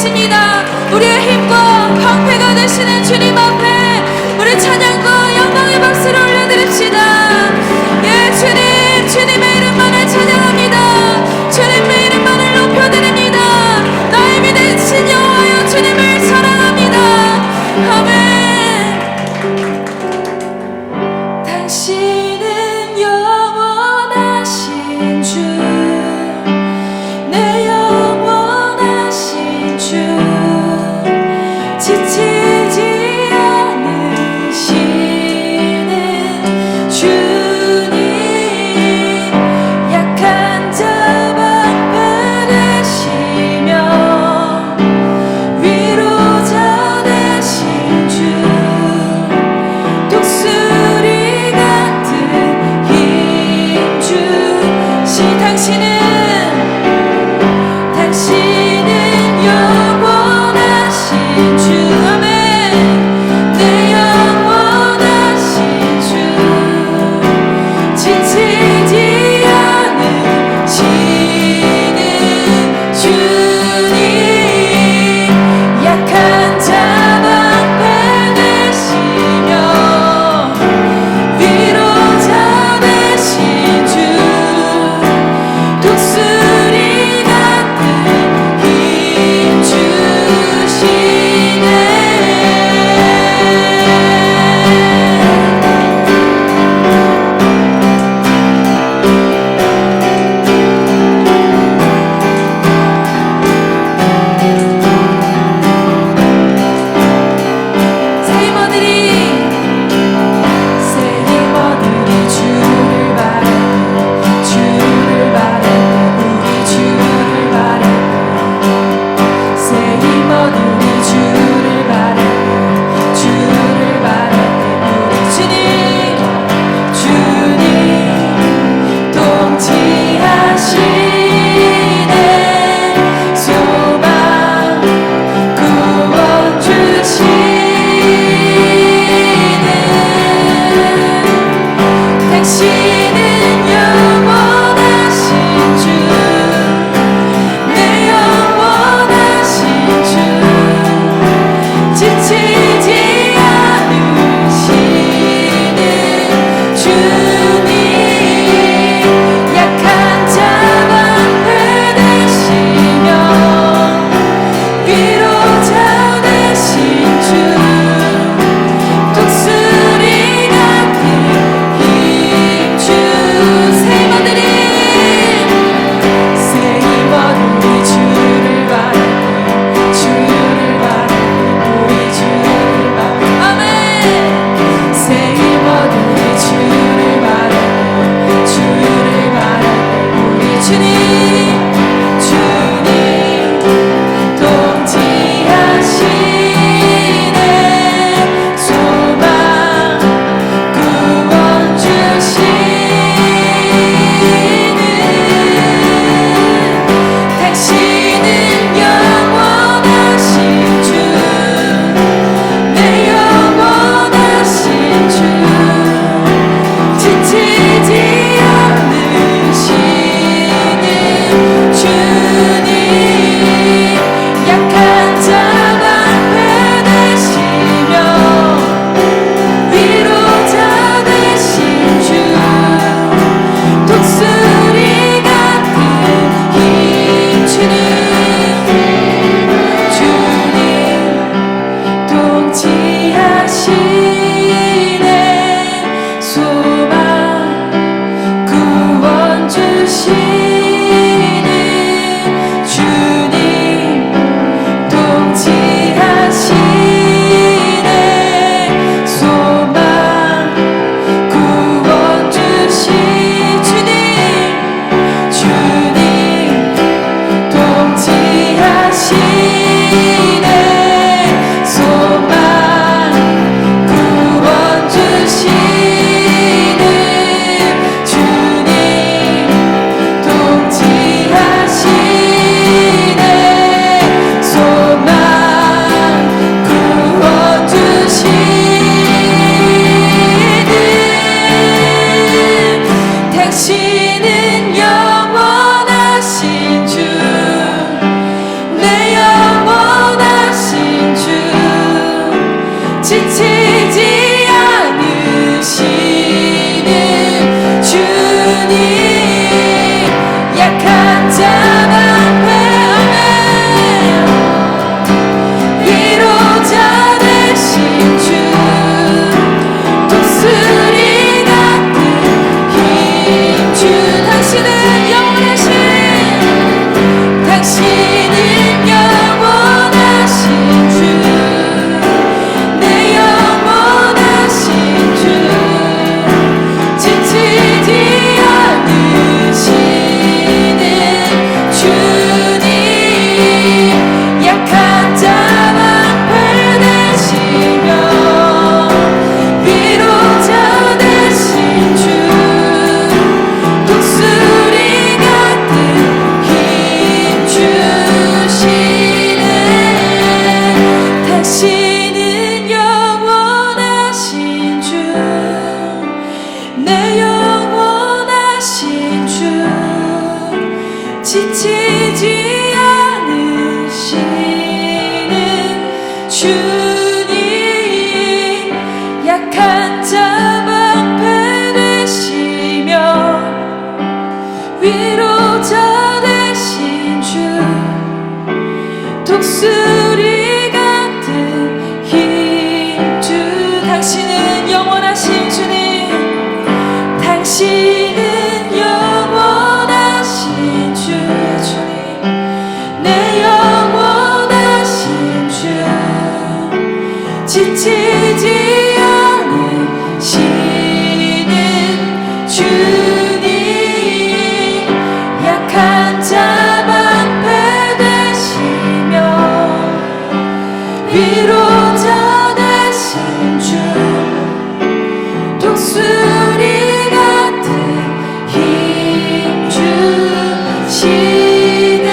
계십니다. 우리의 힘과 방패가 되시는 주님 앞에 우리 찬양과 영광의 박수를 올려드립시다. 예, 주님, 주님의 이름만을 찬양합니다. 주님의 이름만을 높여드립니다. 나의 믿으신 여호와여, 주님을 사랑합니다. 아멘. 당신은 영원하신 주, 내 영원하신 주, 지치지 않으시는 주님, 약한 자 방패 되시며 위로자 되신 주, 독수리 같은 힘 주신 당신은 영원하신 주, 아멘. 내 영원하신 주, 지치지 않으시는 주님, 약한 자 방패 되시며 위로자 되신 주, 독수리 같은 힘 주시네. 세이머들이 주를 바래, 우리 주를 바래. 세이머들이 주를 바래, 우리 주님 통치하시네. 소망 구원 주시는 당신은 영원하신 주, 내 영원하신 주, 지치지 않으시는 주님, 약한 자 방패 되시며 위로자 되신 주, 독수리 같은 힘 주. 세이머들이 주를 바래, 우리 주를 바래. 아멘. 세이머들이 주를 바래, 우리 주님 통치하시네. 소망 구원 주시는 당신은 영원하신 주, 내 영원하신 주, 지치지 않으시는 주님, 약한 자 방패 되시며 위로자 되신 주, 독수리 같은 힘 주님 통치하시네. 소망 구원 주시는 주님 통치하시네. 소망 구원 주시 주님 통치하시네. 소망 지치지 않으시는 주님 약한 자 앞에 위로자 되신 주 독수리 같은 힘주 당신은 영원하신 주 내 영원하신 주 지치지 않으시는 주님 약한 자 앞에 되시며 위로자 되신 주 독수리 같은 힘 주시네 당신은 영원하신 주 내 영원하신 주 지치지 않으시는 주님 약한 자 앞에 되시며 위로자 되신 주 독수리 같은 힘주 당신은 영원하신 주님 당신은 영원하신 주 주님 내 영원하신 주 지치지 않으시는 주님 약한 자 앞에 되시며 위로자 되신 주 독수리 같은 힘 주시네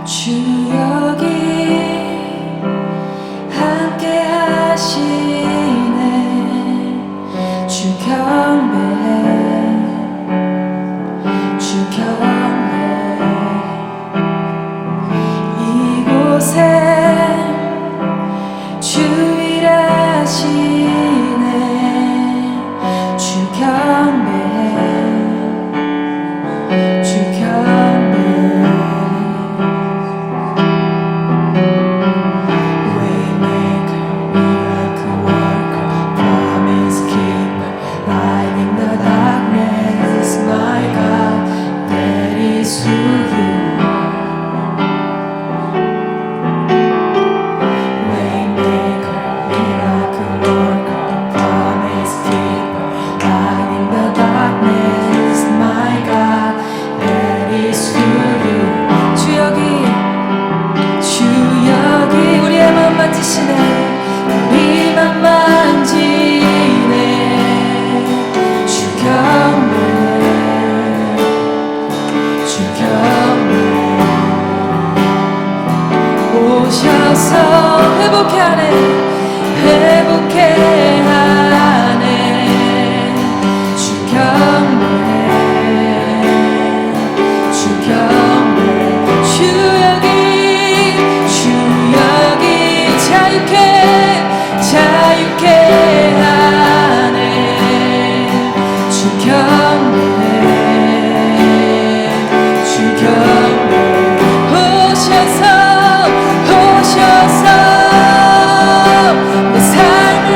주 여기 함께 하시네 주 경배해 주 경배해 이곳에 주 일하시네 주 경배해 주 경배해 오셔서 회복해 하네 회복해 하네 주 경배 주 경배 주 여기 자유케 하네 주 경배 주 경배 오셔서 내 삶을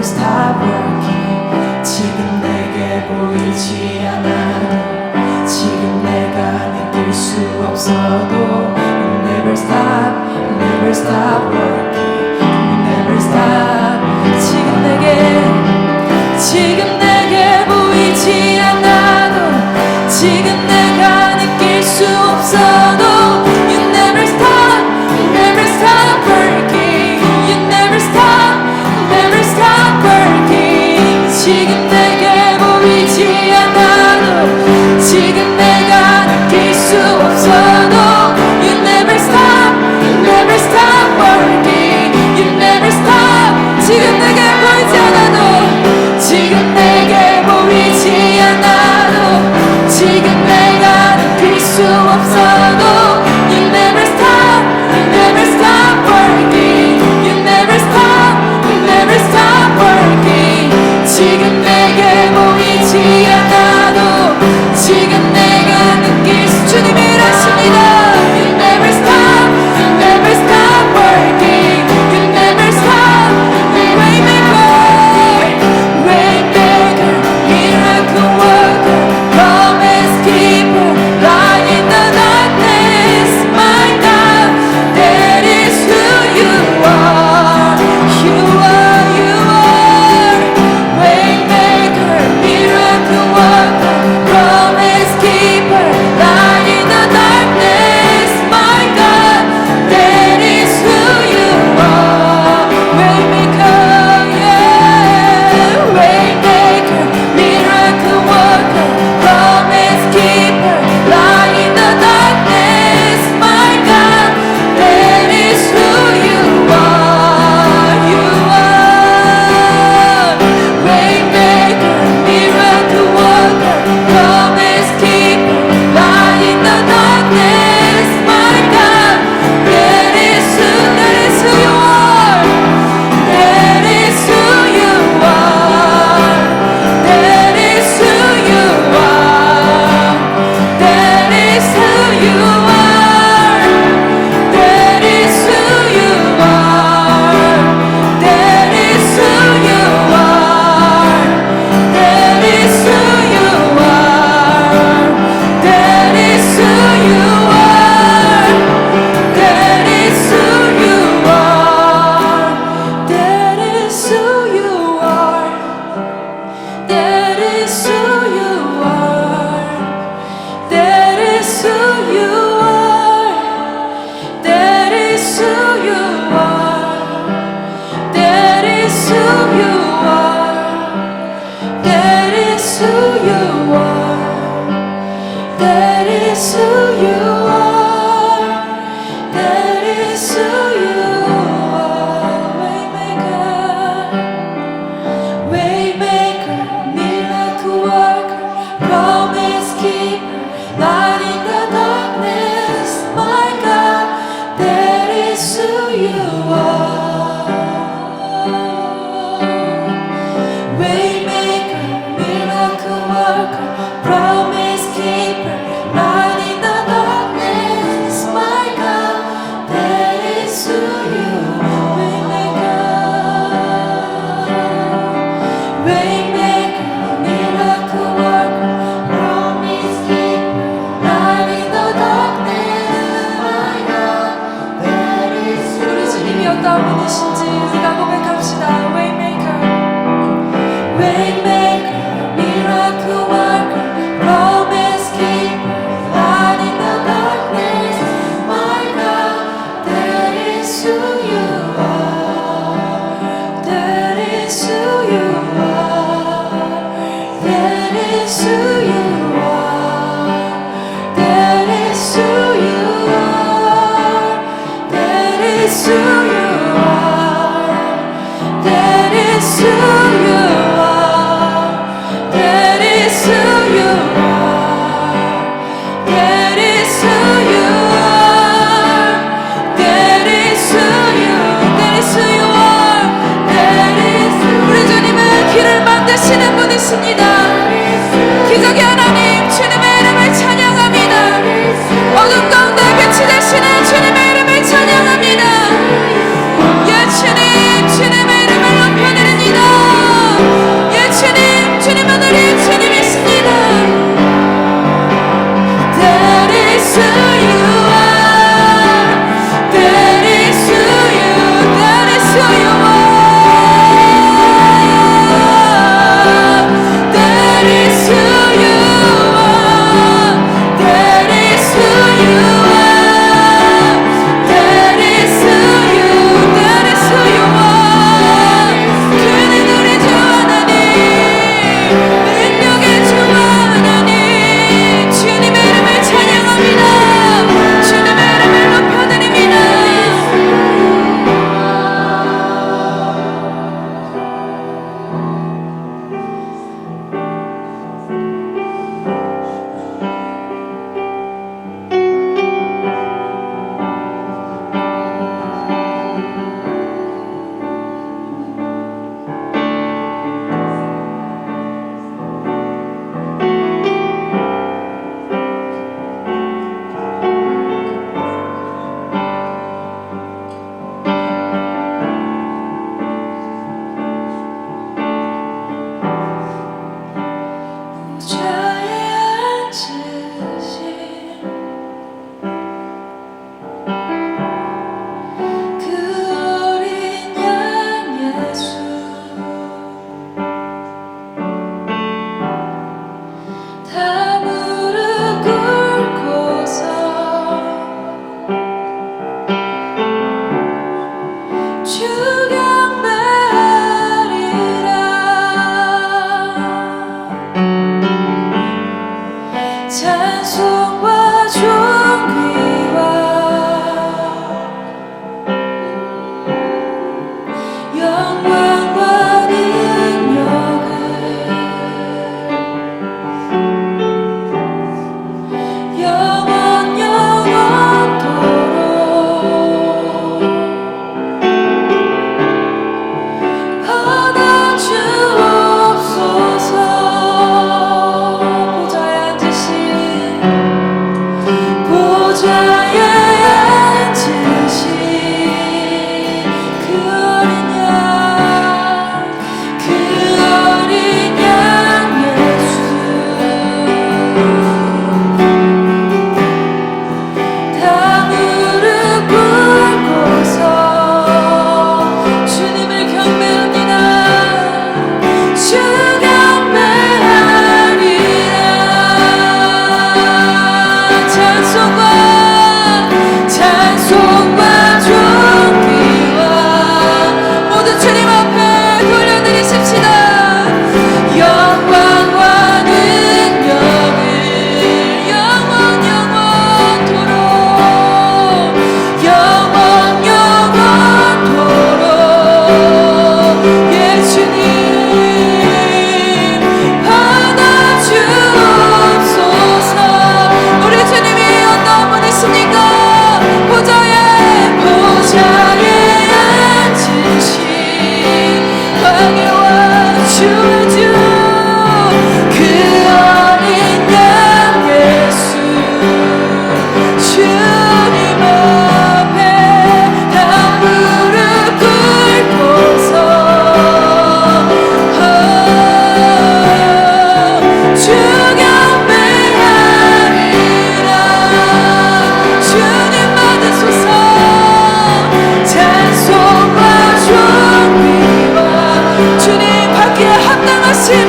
stop working. 지금 내게 보이지 않아도, 지금 내가 느낄 수 없어도, You never stop, you never stop working. You never stop. 지금 내게 보이지 않아도, 지금 내가 느낄 수 없어도, You never stop, you never stop working. You never stop, you never stop working. 지금 내게 보이지 않아도, 지금 내가 느낄 수 없어도, You never stop, you never stop working. You never stop. 지금 내게 보이지 않아도, 지금 내게 보이지 않아도, 지금 내가 느낄 수 없어도, You never stop, you never stop working. You never stop, you never stop working. 지금 내게 보이지 않아도, 지금 내가 느낄 수, 주님이 일하십니다. You never stop, you never stop working. You never stop. Waymaker, waymaker, miracle worker, promise keeper, light in the darkness, my God, that is who you are. You are, you are. Waymaker, miracle worker, promise keeper, light in the darkness, my God, that is who you are. Waymaker, yeah. Waymaker, miracle worker, promise keeper, light in the darkness, my God, that is who you are. You are. Waymaker, miracle worker, promise keeper, light in the darkness, my God, that is who you are. That is who you are. That is who you are. That is who you are. That is who you are. That is who you are. That is who you are. That is who you are. That is who you are. That is who you are. That is who you are. That is who you are. That is who you are. That is who you are. That is who you are. That is who you are. That is who you are. Waymaker, waymaker, miracle worker, promise keeper, light in the darkness, my God, that is who you are. Waymaker, miracle worker, promise keeper, light in the darkness, my God, that is who you are. Waymaker, miracle worker, promise keeper, light in the darkness, my God, that is who. 우리 주님이 어떤 분이신지 우리가 고백합시다. Waymaker, waymaker, miracle worker, promise keeper, light in the darkness, my God, that is who you are. That is who you are. That is who you are. That is who you are. That is who you are. That is who you are. That is who you are. That is who you are. That is who you. That is who you are. That is. 우리 주님은 길을 만드시는 분이십니다. 기적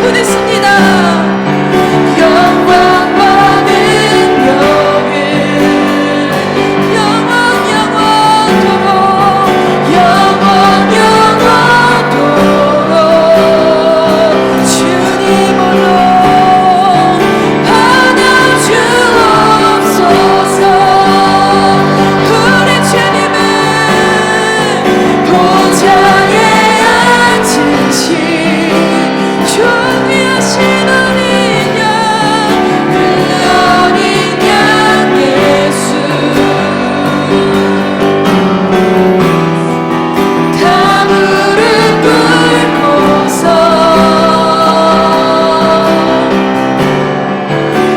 충분했습니다. 영광과 능력은 영원 영원토록 영원 영원토록 주님 홀로 받아주옵소서. 우리 주님은 보좌에 앉으신 존귀하신 어린 양, 그 어린 양 예수, 다 무릎 꿇고서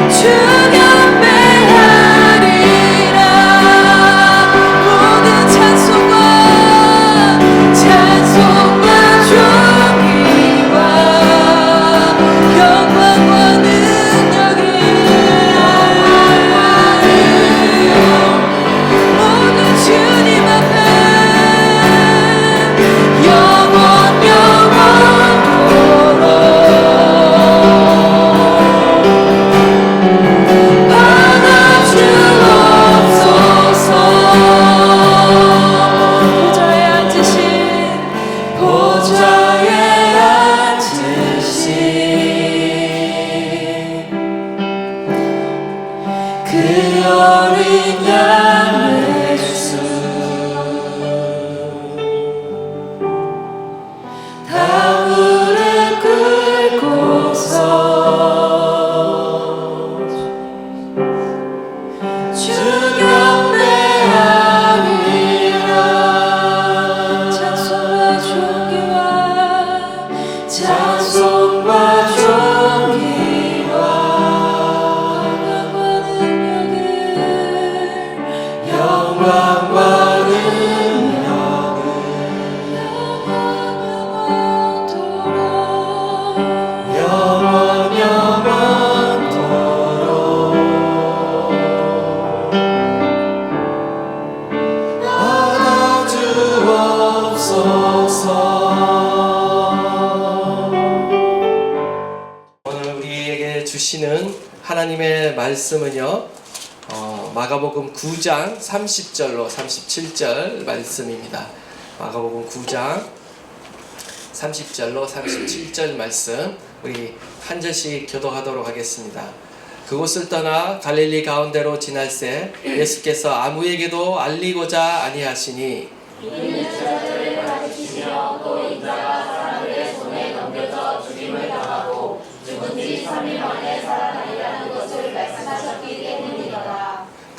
주 경배하리라. 모든 찬송과 존귀와 영광과 능력이 모든 주님 앞에 영원 영원토록 받아주옵소서. 보좌에 앉으신 보좌에 앉으신 그 어린 양 예수, 다 무릎 꿇고서 주 경배하리라. 찬송과 존귀와 찬송과 존귀와 영광과 능력을 영원 영원토록 받아주옵소서. 오늘 우리에게 주시는 하나님의 말씀은요, 마가복음 9장 30절로 37절 말씀입니다. 마가복음 9장 30절로 37절 말씀, 우리 한 절씩 교독하도록 하겠습니다. 그곳을 떠나 갈릴리 가운데로 지날새 예수께서 아무에게도 알리고자 아니하시니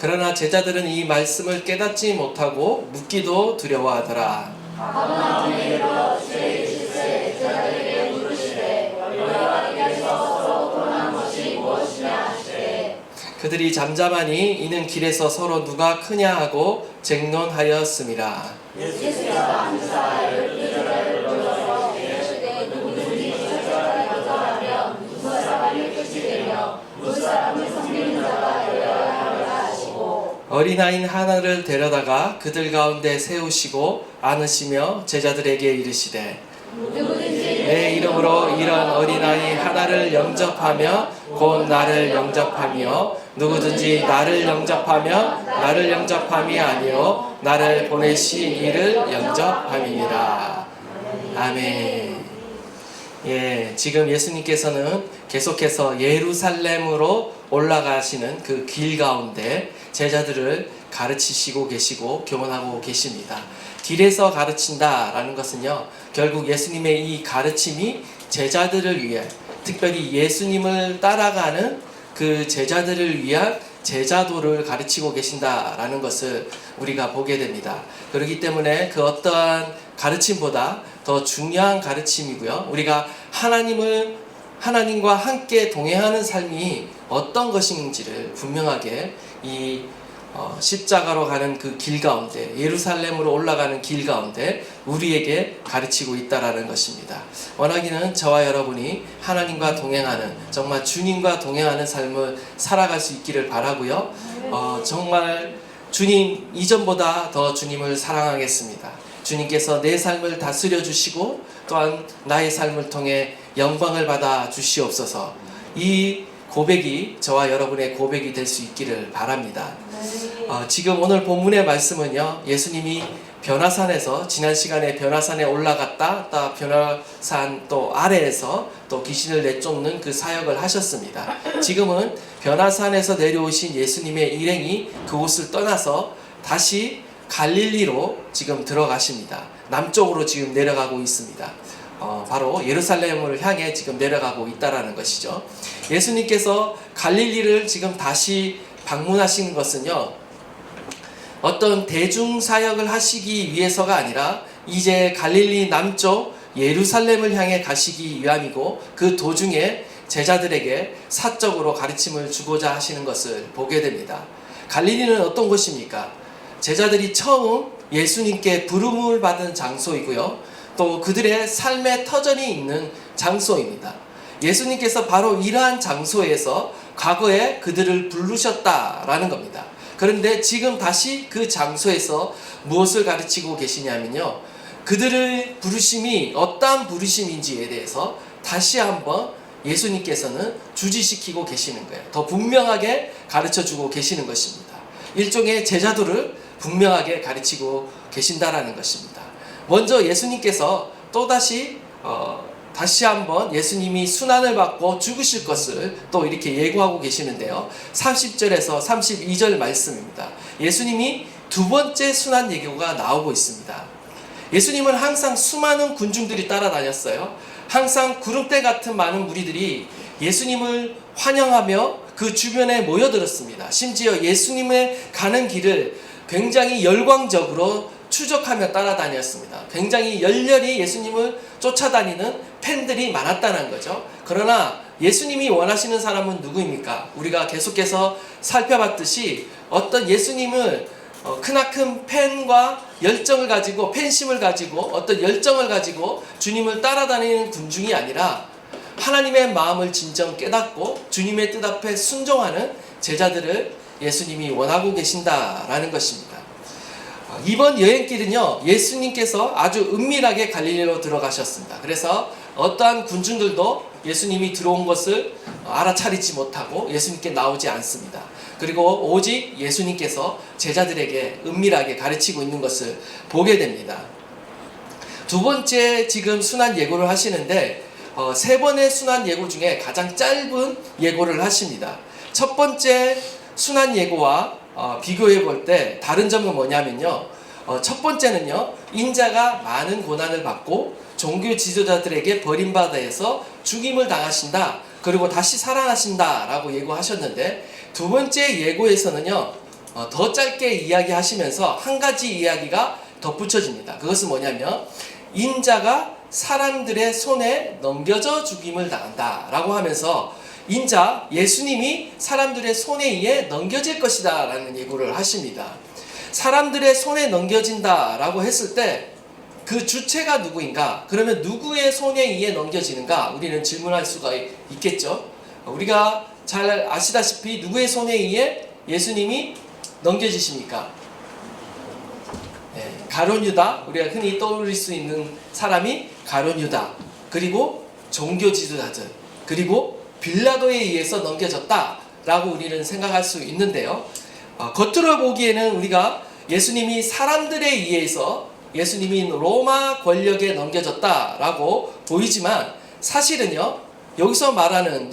그러나 제자들은 이 말씀을 깨닫지 못하고 묻기도 두려워하더라. 그들이 잠잠하니 이는 길에서 서로 누가 크냐 하고 쟁론하였음이라. 어린아이 하나를 데려다가 그들 가운데 세우시고 안으시며 제자들에게 이르시되 내 이름으로 이런 어린아이 하나를 영접하며 곧 나를 영접하며 누구든지 나를 영접하며 나를 영접함이 아니요 나를 보내신 이를 영접함이니라. 아멘. 예, 지금 예수님께서는 계속해서 예루살렘으로 올라가시는 그 길 가운데 제자들을 가르치시고 계시고 교훈하고 계십니다. 길에서 가르친다라는 것은요, 결국 예수님의 이 가르침이 제자들을 위해, 특별히 예수님을 따라가는 그 제자들을 위한 제자도를 가르치고 계신다라는 것을 우리가 보게 됩니다. 그렇기 때문에 그 어떠한 가르침보다 더 중요한 가르침이고요, 우리가 하나님과 함께 동행하는 삶이 어떤 것인지를 분명하게 이 십자가로 가는 그 길 가운데, 예루살렘으로 올라가는 길 가운데 우리에게 가르치고 있다라는 것입니다. 원하기는 저와 여러분이 하나님과 동행하는, 정말 주님과 동행하는 삶을 살아갈 수 있기를 바라고요. 정말 주님 이전보다 더 주님을 사랑하겠습니다. 주님께서 내 삶을 다스려 주시고 또한 나의 삶을 통해 영광을 받아 주시옵소서. 이 고백이 저와 여러분의 고백이 될 수 있기를 바랍니다. 지금 오늘 본문의 말씀은요, 예수님이 변화산에서 지난 시간에 변화산에 올라갔다 또 변화산 또 아래에서 또 귀신을 내쫓는 그 사역을 하셨습니다. 지금은 변화산에서 내려오신 예수님의 일행이 그곳을 떠나서 다시 갈릴리로 지금 들어가십니다. 남쪽으로 지금 내려가고 있습니다. 바로 예루살렘을 향해 지금 내려가고 있다라는 것이죠. 예수님께서 갈릴리를 지금 다시 방문하신 것은요, 어떤 대중사역을 하시기 위해서가 아니라 이제 갈릴리 남쪽 예루살렘을 향해 가시기 위함이고, 그 도중에 제자들에게 사적으로 가르침을 주고자 하시는 것을 보게 됩니다. 갈릴리는 어떤 곳입니까? 제자들이 처음 예수님께 부름을 받은 장소이고요, 또 그들의 삶의 터전이 있는 장소입니다. 예수님께서 바로 이러한 장소에서 과거에 그들을 부르셨다라는 겁니다. 그런데 지금 다시 그 장소에서 무엇을 가르치고 계시냐면요, 그들의 부르심이 어떠한 부르심인지에 대해서 다시 한번 예수님께서는 주지시키고 계시는 거예요. 더 분명하게 가르쳐주고 계시는 것입니다. 일종의 제자도를 분명하게 가르치고 계신다라는 것입니다. 먼저 예수님께서 또다시 다시 한번 예수님이 순환을 받고 죽으실 것을 또 이렇게 예고하고 계시는데요. 30절에서 32절 말씀입니다. 예수님이 두 번째 순환 예고가 나오고 있습니다. 예수님은 항상 수많은 군중들이 따라다녔어요. 항상 구름대 같은 많은 무리들이 예수님을 환영하며 그 주변에 모여들었습니다. 심지어 예수님의 가는 길을 굉장히 열광적으로 추적하며 따라다녔습니다. 굉장히 열렬히 예수님을 쫓아다니는 팬들이 많았다는 거죠. 그러나 예수님이 원하시는 사람은 누구입니까? 우리가 계속해서 살펴봤듯이 어떤 예수님을 크나큰 팬과 열정을 가지고, 팬심을 가지고, 어떤 열정을 가지고 주님을 따라다니는 군중이 아니라 하나님의 마음을 진정 깨닫고 주님의 뜻 앞에 순종하는 제자들을 예수님이 원하고 계신다라는 것입니다. 이번 여행길은요, 예수님께서 아주 은밀하게 갈릴리로 들어가셨습니다. 그래서 어떠한 군중들도 예수님이 들어온 것을 알아차리지 못하고 예수님께 나오지 않습니다. 그리고 오직 예수님께서 제자들에게 은밀하게 가르치고 있는 것을 보게 됩니다. 두 번째 지금 순환 예고를 하시는데, 세 번의 순환 예고 중에 가장 짧은 예고를 하십니다. 첫 번째 순환 예고와 비교해 볼 때 다른 점은 뭐냐면요, 첫 번째는요, 인자가 많은 고난을 받고 종교 지도자들에게 버림받아서 죽임을 당하신다, 그리고 다시 살아나신다 라고 예고하셨는데, 두 번째 예고에서는요, 더 짧게 이야기하시면서 한 가지 이야기가 덧붙여집니다. 그것은 뭐냐면, 인자가 사람들의 손에 넘겨져 죽임을 당한다 라고 하면서 인자 예수님이 사람들의 손에 의해 넘겨질 것이다 라는 예고를 하십니다. 사람들의 손에 넘겨진다 라고 했을 때 그 주체가 누구인가? 그러면 누구의 손에 의해 넘겨지는가? 우리는 질문할 수가 있겠죠. 우리가 잘 아시다시피 누구의 손에 의해 예수님이 넘겨지십니까? 가룟 유다, 우리가 흔히 떠올릴 수 있는 사람이 가룟 유다, 그리고 종교 지도자들, 그리고 빌라도에 의해서 넘겨졌다라고 우리는 생각할 수 있는데요. 겉으로 보기에는 우리가 예수님이 사람들에 의해서 예수님이 로마 권력에 넘겨졌다라고 보이지만, 사실은요, 여기서 말하는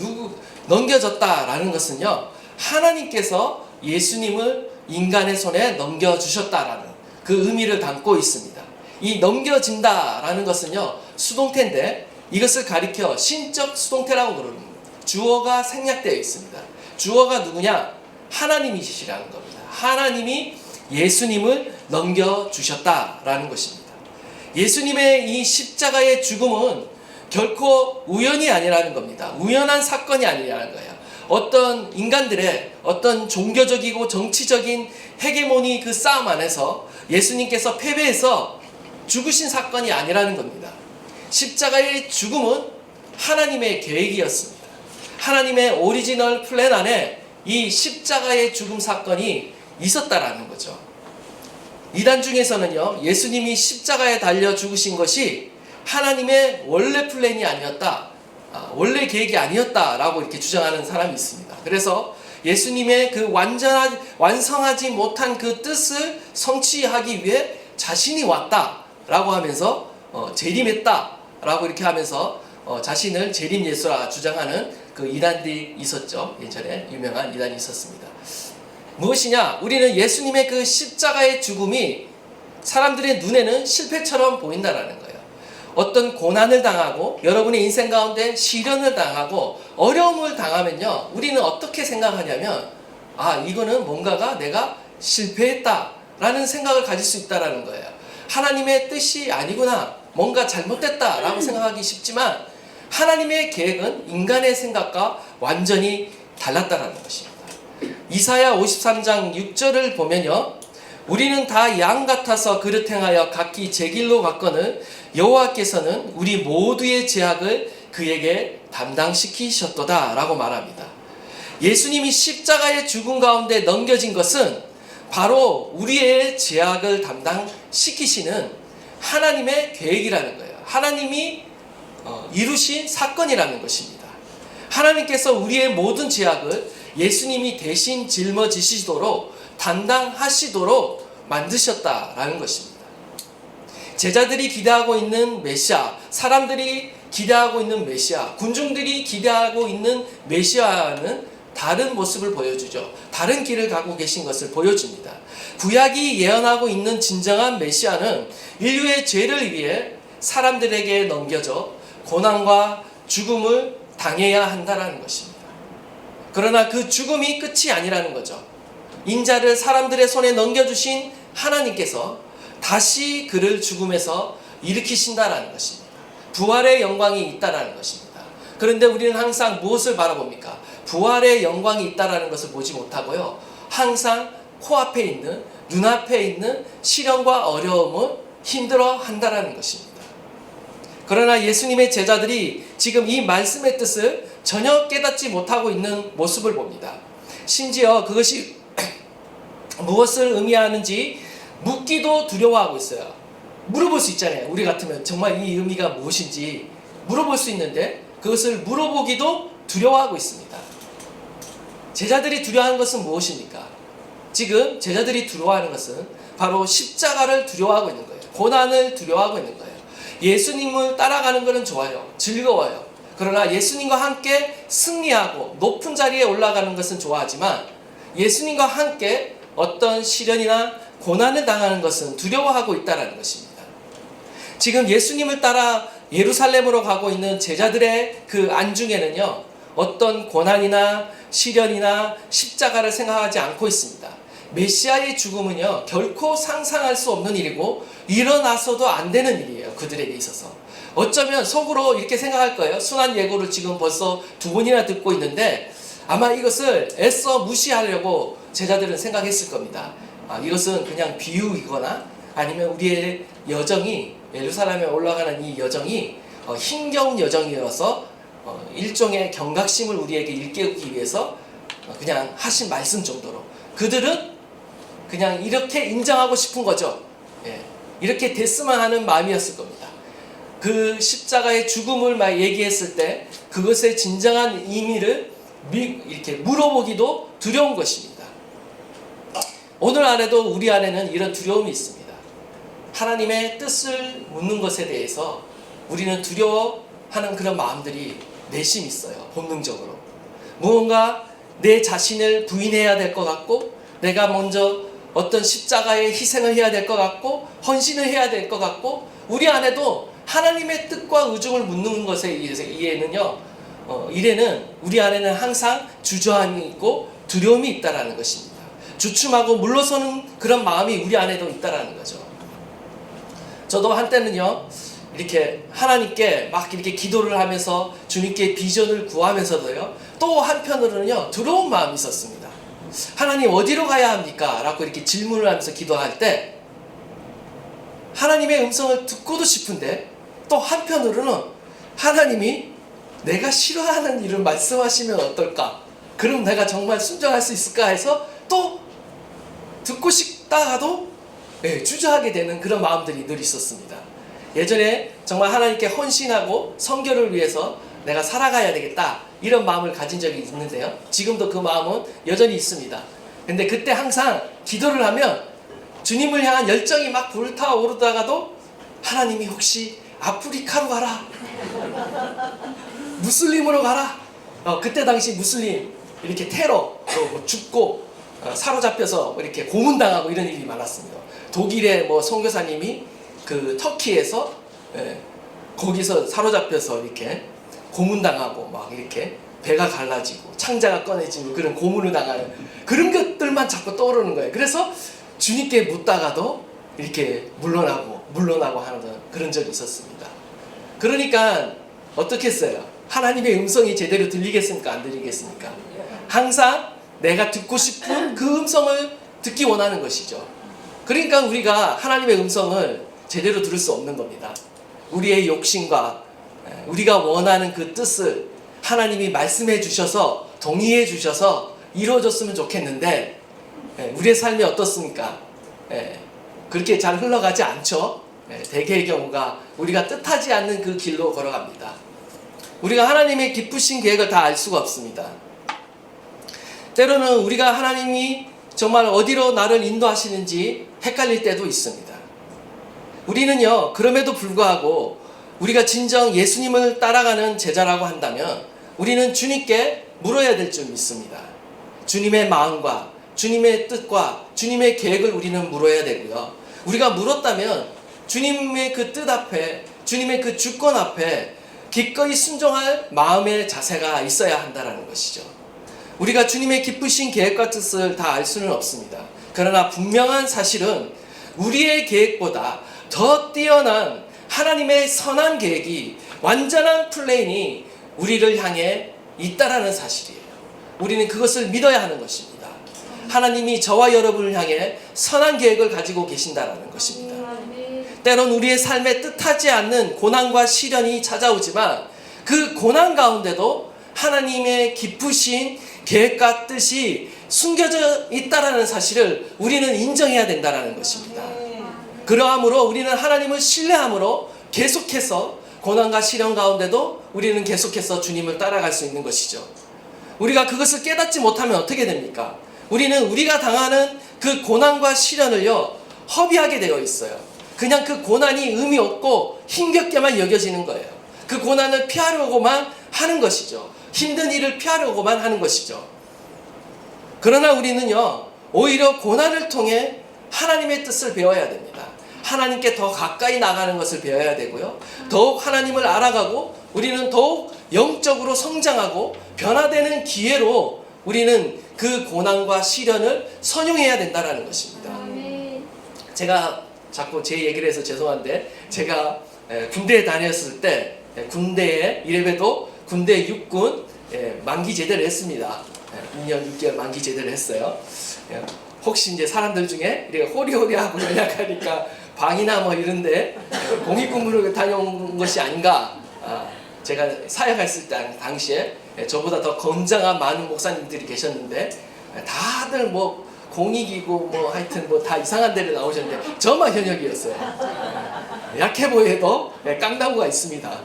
넘겨졌다라는 것은요, 하나님께서 예수님을 인간의 손에 넘겨주셨다라는 그 의미를 담고 있습니다. 이 넘겨진다라는 것은요, 수동태인데 이것을 가리켜 신적 수동태라고 부릅니다. 주어가 생략되어 있습니다. 주어가 누구냐? 하나님이시라는 겁니다. 하나님이 예수님을 넘겨주셨다라는 것입니다. 예수님의 이 십자가의 죽음은 결코 우연이 아니라는 겁니다. 우연한 사건이 아니라는 거예요. 어떤 인간들의 어떤 종교적이고 정치적인 헤게모니 그 싸움 안에서 예수님께서 패배해서 죽으신 사건이 아니라는 겁니다. 십자가의 죽음은 하나님의 계획이었습니다. 하나님의 오리지널 플랜 안에 이 십자가의 죽음 사건이 있었다라는 거죠. 이단 중에서는요, 예수님이 십자가에 달려 죽으신 것이 하나님의 원래 플랜이 아니었다, 원래 계획이 아니었다라고 이렇게 주장하는 사람이 있습니다. 그래서 예수님의 그 완성하지 못한 그 뜻을 성취하기 위해 자신이 왔다라고 하면서 재림했다라고 이렇게 하면서 자신을 재림 예수라 주장하는 그 이단들이 있었죠. 예전에 유명한 이단이 있었습니다. 무엇이냐? 우리는 예수님의 그 십자가의 죽음이 사람들의 눈에는 실패처럼 보인다라는 거예요. 어떤 고난을 당하고 여러분의 인생 가운데 시련을 당하고 어려움을 당하면요, 우리는 어떻게 생각하냐면 이거는 뭔가가 내가 실패했다라는 생각을 가질 수 있다라는 거예요. 하나님의 뜻이 아니구나, 뭔가 잘못됐다라고 생각하기 쉽지만 하나님의 계획은 인간의 생각과 완전히 달랐다라는 것입니다. 이사야 53장 6절을 보면요, 우리는 다 양 같아서 그릇 행하여 각기 제 길로 갔거늘 여호와께서는 우리 모두의 죄악을 그에게 담당시키셨도다 라고 말합니다. 예수님이 십자가의 죽음 가운데 넘겨진 것은 바로 우리의 죄악을 담당시키시는 하나님의 계획이라는 거예요. 하나님이 이루신 사건이라는 것입니다. 하나님께서 우리의 모든 죄악을 예수님이 대신 짊어지시도록 담당하시도록 만드셨다라는 것입니다. 제자들이 기대하고 있는 메시아, 사람들이 기대하고 있는 메시아, 군중들이 기대하고 있는 메시아는 다른 모습을 보여주죠. 다른 길을 가고 계신 것을 보여줍니다. 구약이 예언하고 있는 진정한 메시아는 인류의 죄를 위해 사람들에게 넘겨져 고난과 죽음을 당해야 한다는 것입니다. 그러나 그 죽음이 끝이 아니라는 거죠. 인자를 사람들의 손에 넘겨주신 하나님께서 다시 그를 죽음에서 일으키신다라는 것입니다. 부활의 영광이 있다라는 것입니다. 그런데 우리는 항상 무엇을 바라봅니까? 부활의 영광이 있다라는 것을 보지 못하고요, 항상 코앞에 있는, 눈앞에 있는 시련과 어려움을 힘들어 한다라는 것입니다. 그러나 예수님의 제자들이 지금 이 말씀의 뜻을 전혀 깨닫지 못하고 있는 모습을 봅니다. 심지어 그것이 무엇을 의미하는지 묻기도 두려워하고 있어요. 물어볼 수 있잖아요. 우리 같으면 정말 이 의미가 무엇인지 물어볼 수 있는데 그것을 물어보기도 두려워하고 있습니다. 제자들이 두려워하는 것은 무엇입니까? 지금 제자들이 두려워하는 것은 바로 십자가를 두려워하고 있는 거예요. 고난을 두려워하고 있는 거예요. 예수님을 따라가는 것은 좋아요. 즐거워요. 그러나 예수님과 함께 승리하고 높은 자리에 올라가는 것은 좋아하지만 예수님과 함께 어떤 시련이나 고난을 당하는 것은 두려워하고 있다는 것입니다. 지금 예수님을 따라 예루살렘으로 가고 있는 제자들의 그 안중에는요, 어떤 고난이나 시련이나 십자가를 생각하지 않고 있습니다. 메시아의 죽음은요, 결코 상상할 수 없는 일이고 일어나서도 안 되는 일이에요. 그들에게 있어서. 어쩌면 속으로 이렇게 생각할 거예요. 순환 예고를 지금 벌써 2번이나 듣고 있는데 아마 이것을 애써 무시하려고 제자들은 생각했을 겁니다. 이것은 그냥 비유이거나 아니면 우리의 여정이, 예루살렘에 올라가는 이 여정이 힘겨운 여정이어서 일종의 경각심을 우리에게 일깨우기 위해서 그냥 하신 말씀 정도로, 그들은 그냥 이렇게 인정하고 싶은 거죠. 이렇게 됐으면 하는 마음이었을 겁니다. 그 십자가의 죽음을 막 얘기했을 때 그것의 진정한 의미를 이렇게 물어보기도 두려운 것입니다. 오늘 안에도 우리 안에는 이런 두려움이 있습니다. 하나님의 뜻을 묻는 것에 대해서 우리는 두려워하는 그런 마음들이 내심 있어요. 본능적으로. 무언가 내 자신을 부인해야 될 것 같고, 내가 먼저 어떤 십자가의 희생을 해야 될 것 같고, 헌신을 해야 될 것 같고, 우리 안에도 하나님의 뜻과 의중을 묻는 것에 의해는요, 이래는 우리 안에는 항상 주저함이 있고 두려움이 있다라는 것입니다. 주춤하고 물러서는 그런 마음이 우리 안에도 있다라는 거죠. 저도 한때는요, 이렇게 하나님께 막 이렇게 기도를 하면서 주님께 비전을 구하면서도요, 또 한편으로는요, 두려운 마음이 있었습니다. 하나님 어디로 가야 합니까? 라고 이렇게 질문을 하면서 기도할 때 하나님의 음성을 듣고도 싶은데 또 한편으로는 하나님이 내가 싫어하는 일을 말씀하시면 어떨까? 그럼 내가 정말 순종할 수 있을까 해서 또 듣고 싶다가도 주저하게 되는 그런 마음들이 늘 있었습니다. 예전에 정말 하나님께 헌신하고 선교를 위해서 내가 살아가야 되겠다 이런 마음을 가진 적이 있는데요. 지금도 그 마음은 여전히 있습니다. 근데 그때 항상 기도를 하면 주님을 향한 열정이 막 불타오르다가도 하나님이 혹시 아프리카로 가라, 무슬림으로 가라. 그때 당시 무슬림 이렇게 테러 뭐 죽고 사로잡혀서 이렇게 고문당하고 이런 일이 많았습니다. 독일의 뭐 선교사님이 그 터키에서 거기서 사로잡혀서 이렇게 고문당하고 막 이렇게 배가 갈라지고 창자가 꺼내지고 그런 고문을 당하는 그런 것들만 자꾸 떠오르는 거예요. 그래서 주님께 묻다가도 이렇게 물러나고 하는 그런 적이 있었습니다. 그러니까 어떻게 했어요? 하나님의 음성이 제대로 들리겠습니까? 안 들리겠습니까? 항상 내가 듣고 싶은 그 음성을 듣기 원하는 것이죠. 그러니까 우리가 하나님의 음성을 제대로 들을 수 없는 겁니다. 우리의 욕심과 우리가 원하는 그 뜻을 하나님이 말씀해 주셔서 동의해 주셔서 이루어졌으면 좋겠는데 우리의 삶이 어떻습니까? 그렇게 잘 흘러가지 않죠. 대개의 경우가 우리가 뜻하지 않는 그 길로 걸어갑니다. 우리가 하나님의 기쁘신 계획을 다 알 수가 없습니다. 때로는 우리가 하나님이 정말 어디로 나를 인도하시는지 헷갈릴 때도 있습니다. 우리는요, 그럼에도 불구하고 우리가 진정 예수님을 따라가는 제자라고 한다면 우리는 주님께 물어야 될 줄 믿습니다. 주님의 마음과 주님의 뜻과 주님의 계획을 우리는 물어야 되고요. 우리가 물었다면 주님의 그 뜻 앞에, 주님의 그 주권 앞에 기꺼이 순종할 마음의 자세가 있어야 한다는 것이죠. 우리가 주님의 기쁘신 계획과 뜻을 다 알 수는 없습니다. 그러나 분명한 사실은 우리의 계획보다 더 뛰어난 하나님의 선한 계획이, 완전한 플랜이 우리를 향해 있다라는 사실이에요. 우리는 그것을 믿어야 하는 것입니다. 하나님이 저와 여러분을 향해 선한 계획을 가지고 계신다라는 것입니다. 때론 우리의 삶에 뜻하지 않는 고난과 시련이 찾아오지만 그 고난 가운데도 하나님의 기쁘신 계획과 뜻이 숨겨져 있다라는 사실을 우리는 인정해야 된다라는 것입니다. 그러함으로 우리는 하나님을 신뢰함으로 계속해서 고난과 시련 가운데도 우리는 계속해서 주님을 따라갈 수 있는 것이죠. 우리가 그것을 깨닫지 못하면 어떻게 됩니까? 우리는 우리가 당하는 그 고난과 시련을요, 허비하게 되어 있어요. 그냥 그 고난이 의미 없고 힘겹게만 여겨지는 거예요. 그 고난을 피하려고만 하는 것이죠. 힘든 일을 피하려고만 하는 것이죠. 그러나 우리는요, 오히려 고난을 통해 하나님의 뜻을 배워야 됩니다. 하나님께 더 가까이 나가는 것을 배워야 되고요. 더욱 하나님을 알아가고 우리는 더욱 영적으로 성장하고 변화되는 기회로 우리는 그 고난과 시련을 선용해야 된다는 것입니다. 제가 자꾸 제 얘기를 해서 죄송한데, 제가 군대에 다녔을 때 군대에 이래봬도 군대 육군 만기 제대를 했습니다. 2년 6개월 만기 제대를 했어요. 혹시 이제 사람들 중에 이렇게 호리호리하고 연약하니까 방이나 뭐 이런데 공익근무를 다녀온 것이 아닌가. 제가 사역했을 때 당시에 저보다 더 건장한 많은 목사님들이 계셨는데 다들 뭐 공익이고 뭐 하여튼 뭐 다 이상한 데를 나오셨는데 저만 현역이었어요. 약해 보여도 깡다구가 있습니다.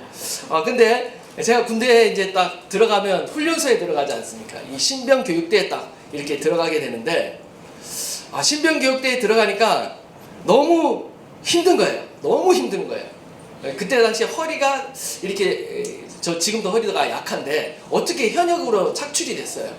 근데 제가 군대에 이제 딱 들어가면 훈련소에 들어가지 않습니까? 이 신병 교육대에 딱 이렇게 들어가게 되는데, 신병 교육대에 들어가니까 너무 힘든 거예요. 너무 힘든 거예요. 그때 당시에 허리가 이렇게, 저 지금도 허리가 약한데 어떻게 현역으로 착출이 됐어요.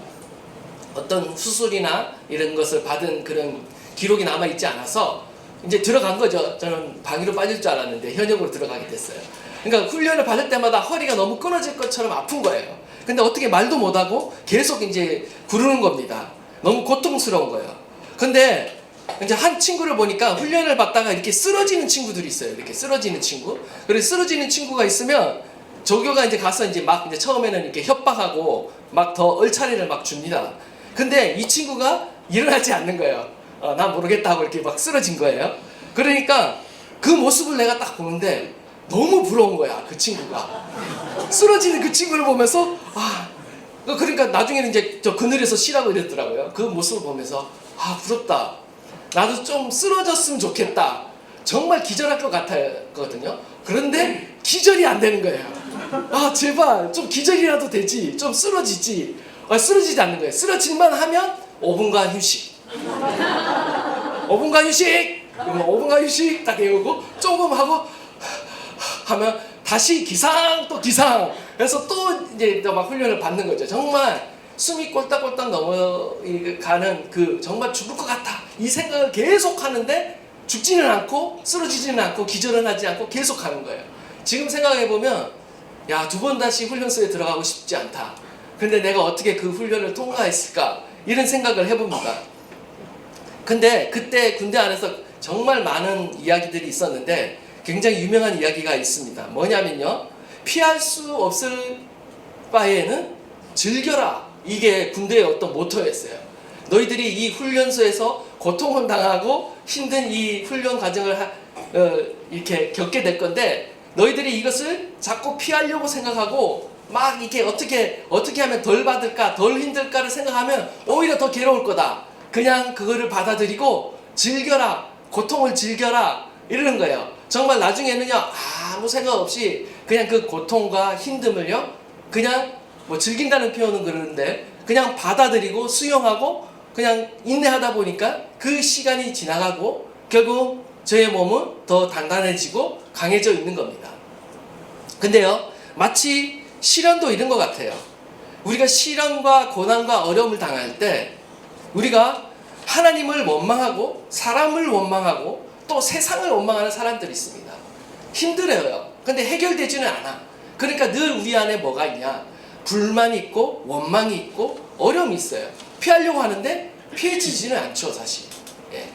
어떤 수술이나 이런 것을 받은 그런 기록이 남아있지 않아서 이제 들어간 거죠. 저는 방위로 빠질 줄 알았는데 현역으로 들어가게 됐어요. 그러니까 훈련을 받을 때마다 허리가 너무 끊어질 것처럼 아픈 거예요. 근데 어떻게 말도 못하고 계속 이제 구르는 겁니다. 너무 고통스러운 거예요. 근데 이제 한 친구를 보니까 훈련을 받다가 이렇게 쓰러지는 친구들이 있어요. 이렇게 쓰러지는 친구. 그래서 쓰러지는 친구가 있으면 조교가 이제 가서 이제 막 이제 처음에는 이렇게 협박하고 막 더 얼차례를 막 줍니다. 근데 이 친구가 일어나지 않는 거예요. 나 모르겠다고 이렇게 막 쓰러진 거예요. 그러니까 그 모습을 내가 딱 보는데 너무 부러운 거야, 그 친구가. 쓰러지는 그 친구를 보면서, 그러니까 나중에는 이제 저 그늘에서 쉬라고 이랬더라고요. 그 모습을 보면서, 부럽다. 나도 좀 쓰러졌으면 좋겠다. 정말 기절할 것 같았거든요. 그런데 기절이 안 되는 거예요. 아 제발 좀 기절이라도 되지, 좀 쓰러지지. 쓰러지지 않는 거예요. 쓰러질만 하면 5분간 휴식. 5분간 휴식. 5분간 휴식 딱 외우고 조금 하고 하면 다시 기상 또 기상. 그래서 또 이제 막 훈련을 받는 거죠. 정말 숨이 꼴딱꼴딱 넘어가는 그 정말 죽을 것 같아 이 생각을 계속 하는데 죽지는 않고 쓰러지지는 않고 기절은 하지 않고 계속 하는 거예요. 지금 생각해보면 야, 2번 다시 훈련소에 들어가고 싶지 않다. 근데 내가 어떻게 그 훈련을 통과했을까 이런 생각을 해봅니다. 근데 그때 군대 안에서 정말 많은 이야기들이 있었는데 굉장히 유명한 이야기가 있습니다. 뭐냐면요, 피할 수 없을 바에는 즐겨라. 이게 군대의 어떤 모토였어요. 너희들이 이 훈련소에서 고통을 당하고 힘든 이 훈련 과정을 이렇게 겪게 될 건데 너희들이 이것을 자꾸 피하려고 생각하고 막 이렇게 어떻게 하면 덜 받을까 덜 힘들까를 생각하면 오히려 더 괴로울 거다. 그냥 그거를 받아들이고 즐겨라, 고통을 즐겨라 이러는 거예요. 정말 나중에는요 아무 생각 없이 그냥 그 고통과 힘듦을요 그냥 뭐 즐긴다는 표현은 그러는데 그냥 받아들이고 수용하고 그냥 인내하다 보니까 그 시간이 지나가고 결국 저의 몸은 더 단단해지고 강해져 있는 겁니다. 근데요 마치 시련도 이런 것 같아요. 우리가 시련과 고난과 어려움을 당할 때 우리가 하나님을 원망하고 사람을 원망하고 또 세상을 원망하는 사람들이 있습니다. 힘들어요. 근데 해결되지는 않아. 그러니까 늘 우리 안에 뭐가 있냐, 불만이 있고 원망이 있고 어려움이 있어요. 피하려고 하는데 피해지지는 않죠 사실. 예.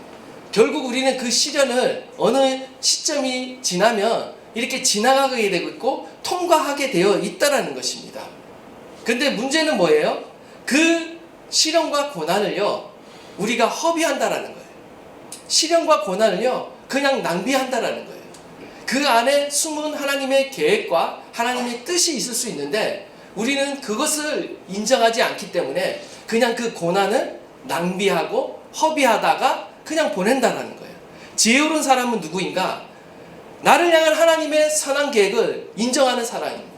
결국 우리는 그 시련을 어느 시점이 지나면 이렇게 지나가게 되고 있고 통과하게 되어 있다는 것입니다. 근데 문제는 뭐예요? 그 시련과 고난을요 우리가 허비한다라는 거예요. 시련과 고난을요 그냥 낭비한다라는 거예요. 그 안에 숨은 하나님의 계획과 하나님의 뜻이 있을 수 있는데 우리는 그것을 인정하지 않기 때문에 그냥 그 고난을 낭비하고 허비하다가 그냥 보낸다라는 거예요. 지혜로운 사람은 누구인가? 나를 향한 하나님의 선한 계획을 인정하는 사람입니다.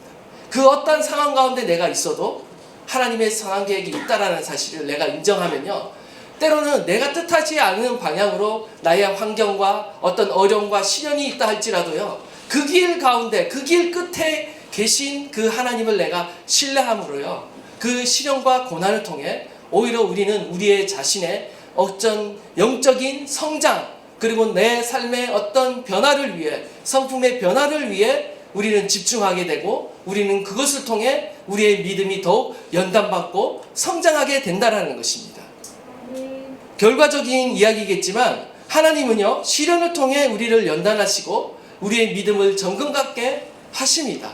그 어떤 상황 가운데 내가 있어도 하나님의 선한 계획이 있다라는 사실을 내가 인정하면요 때로는 내가 뜻하지 않은 방향으로 나의 환경과 어떤 어려움과 시련이 있다 할지라도요 그 길 가운데 그 길 끝에 계신 그 하나님을 내가 신뢰함으로요 그 시련과 고난을 통해 오히려 우리는 우리의 자신의 어떤 영적인 성장 그리고 내 삶의 어떤 변화를 위해 성품의 변화를 위해 우리는 집중하게 되고 우리는 그것을 통해 우리의 믿음이 더욱 연단받고 성장하게 된다는 것입니다. 결과적인 이야기겠지만 하나님은요 시련을 통해 우리를 연단하시고 우리의 믿음을 정금 갖게 하십니다.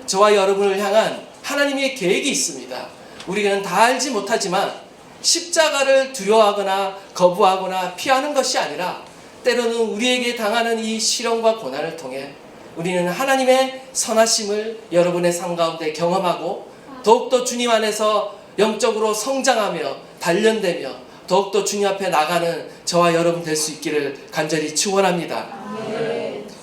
저와 여러분을 향한 하나님의 계획이 있습니다. 우리는 다 알지 못하지만 십자가를 두려워하거나 거부하거나 피하는 것이 아니라 때로는 우리에게 당하는 이 시련과 고난을 통해 우리는 하나님의 선하심을 여러분의 삶 가운데 경험하고 더욱더 주님 안에서 영적으로 성장하며 단련되며 더욱더 주님 앞에 나가는 저와 여러분 될 수 있기를 간절히 축원합니다.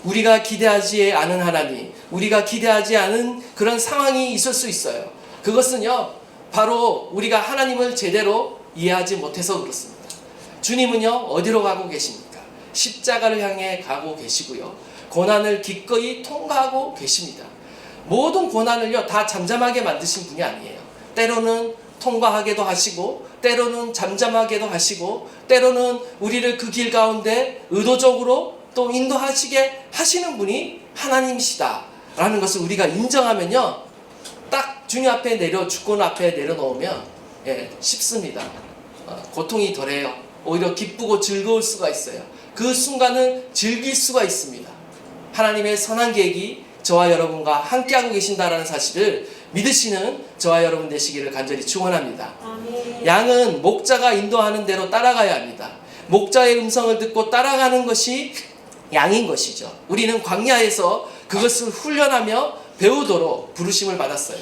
우리가 기대하지 않은 하나님, 우리가 기대하지 않은 그런 상황이 있을 수 있어요. 그것은요 바로 우리가 하나님을 제대로 이해하지 못해서 그렇습니다. 주님은요 어디로 가고 계십니까? 십자가를 향해 가고 계시고요 고난을 기꺼이 통과하고 계십니다. 모든 고난을요 다 잠잠하게 만드신 분이 아니에요. 때로는 통과하게도 하시고 때로는 잠잠하게도 하시고 때로는 우리를 그 길 가운데 의도적으로 또 인도하시게 하시는 분이 하나님이시다 라는 것을 우리가 인정하면요 딱 주님 앞에 주권 앞에 내려놓으면 쉽습니다. 고통이 덜해요. 오히려 기쁘고 즐거울 수가 있어요. 그 순간은 즐길 수가 있습니다. 하나님의 선한 계획이 저와 여러분과 함께하고 계신다는 사실을 믿으시는 저와 여러분 되시기를 간절히 축원합니다. 양은 목자가 인도하는 대로 따라가야 합니다. 목자의 음성을 듣고 따라가는 것이 양인 것이죠. 우리는 광야에서 그것을 훈련하며 배우도록 부르심을 받았어요.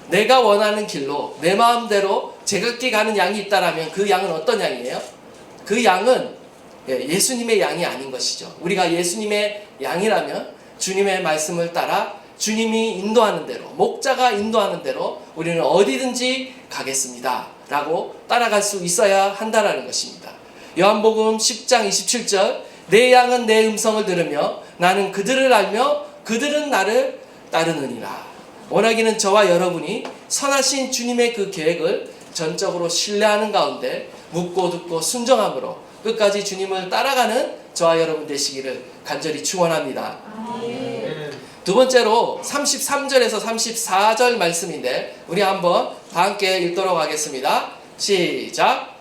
내가 원하는 길로 내 마음대로 제각기 가는 양이 있다라면 그 양은 어떤 양이에요? 그 양은 예수님의 양이 아닌 것이죠. 우리가 예수님의 양이라면 주님의 말씀을 따라 주님이 인도하는 대로, 목자가 인도하는 대로 우리는 어디든지 가겠습니다 라고 따라갈 수 있어야 한다라는 것입니다. 요한복음 10장 27절, 내 양은 내 음성을 들으며 나는 그들을 알며 그들은 나를 따르느니라. 원하기는 저와 여러분이 선하신 주님의 그 계획을 전적으로 신뢰하는 가운데 묻고 듣고 순종함으로 끝까지 주님을 따라가는 저와 여러분 되시기를 간절히 축원합니다. 두 번째로 33절에서 34절 말씀인데 우리 한번 다 함께 읽도록 하겠습니다. 시작.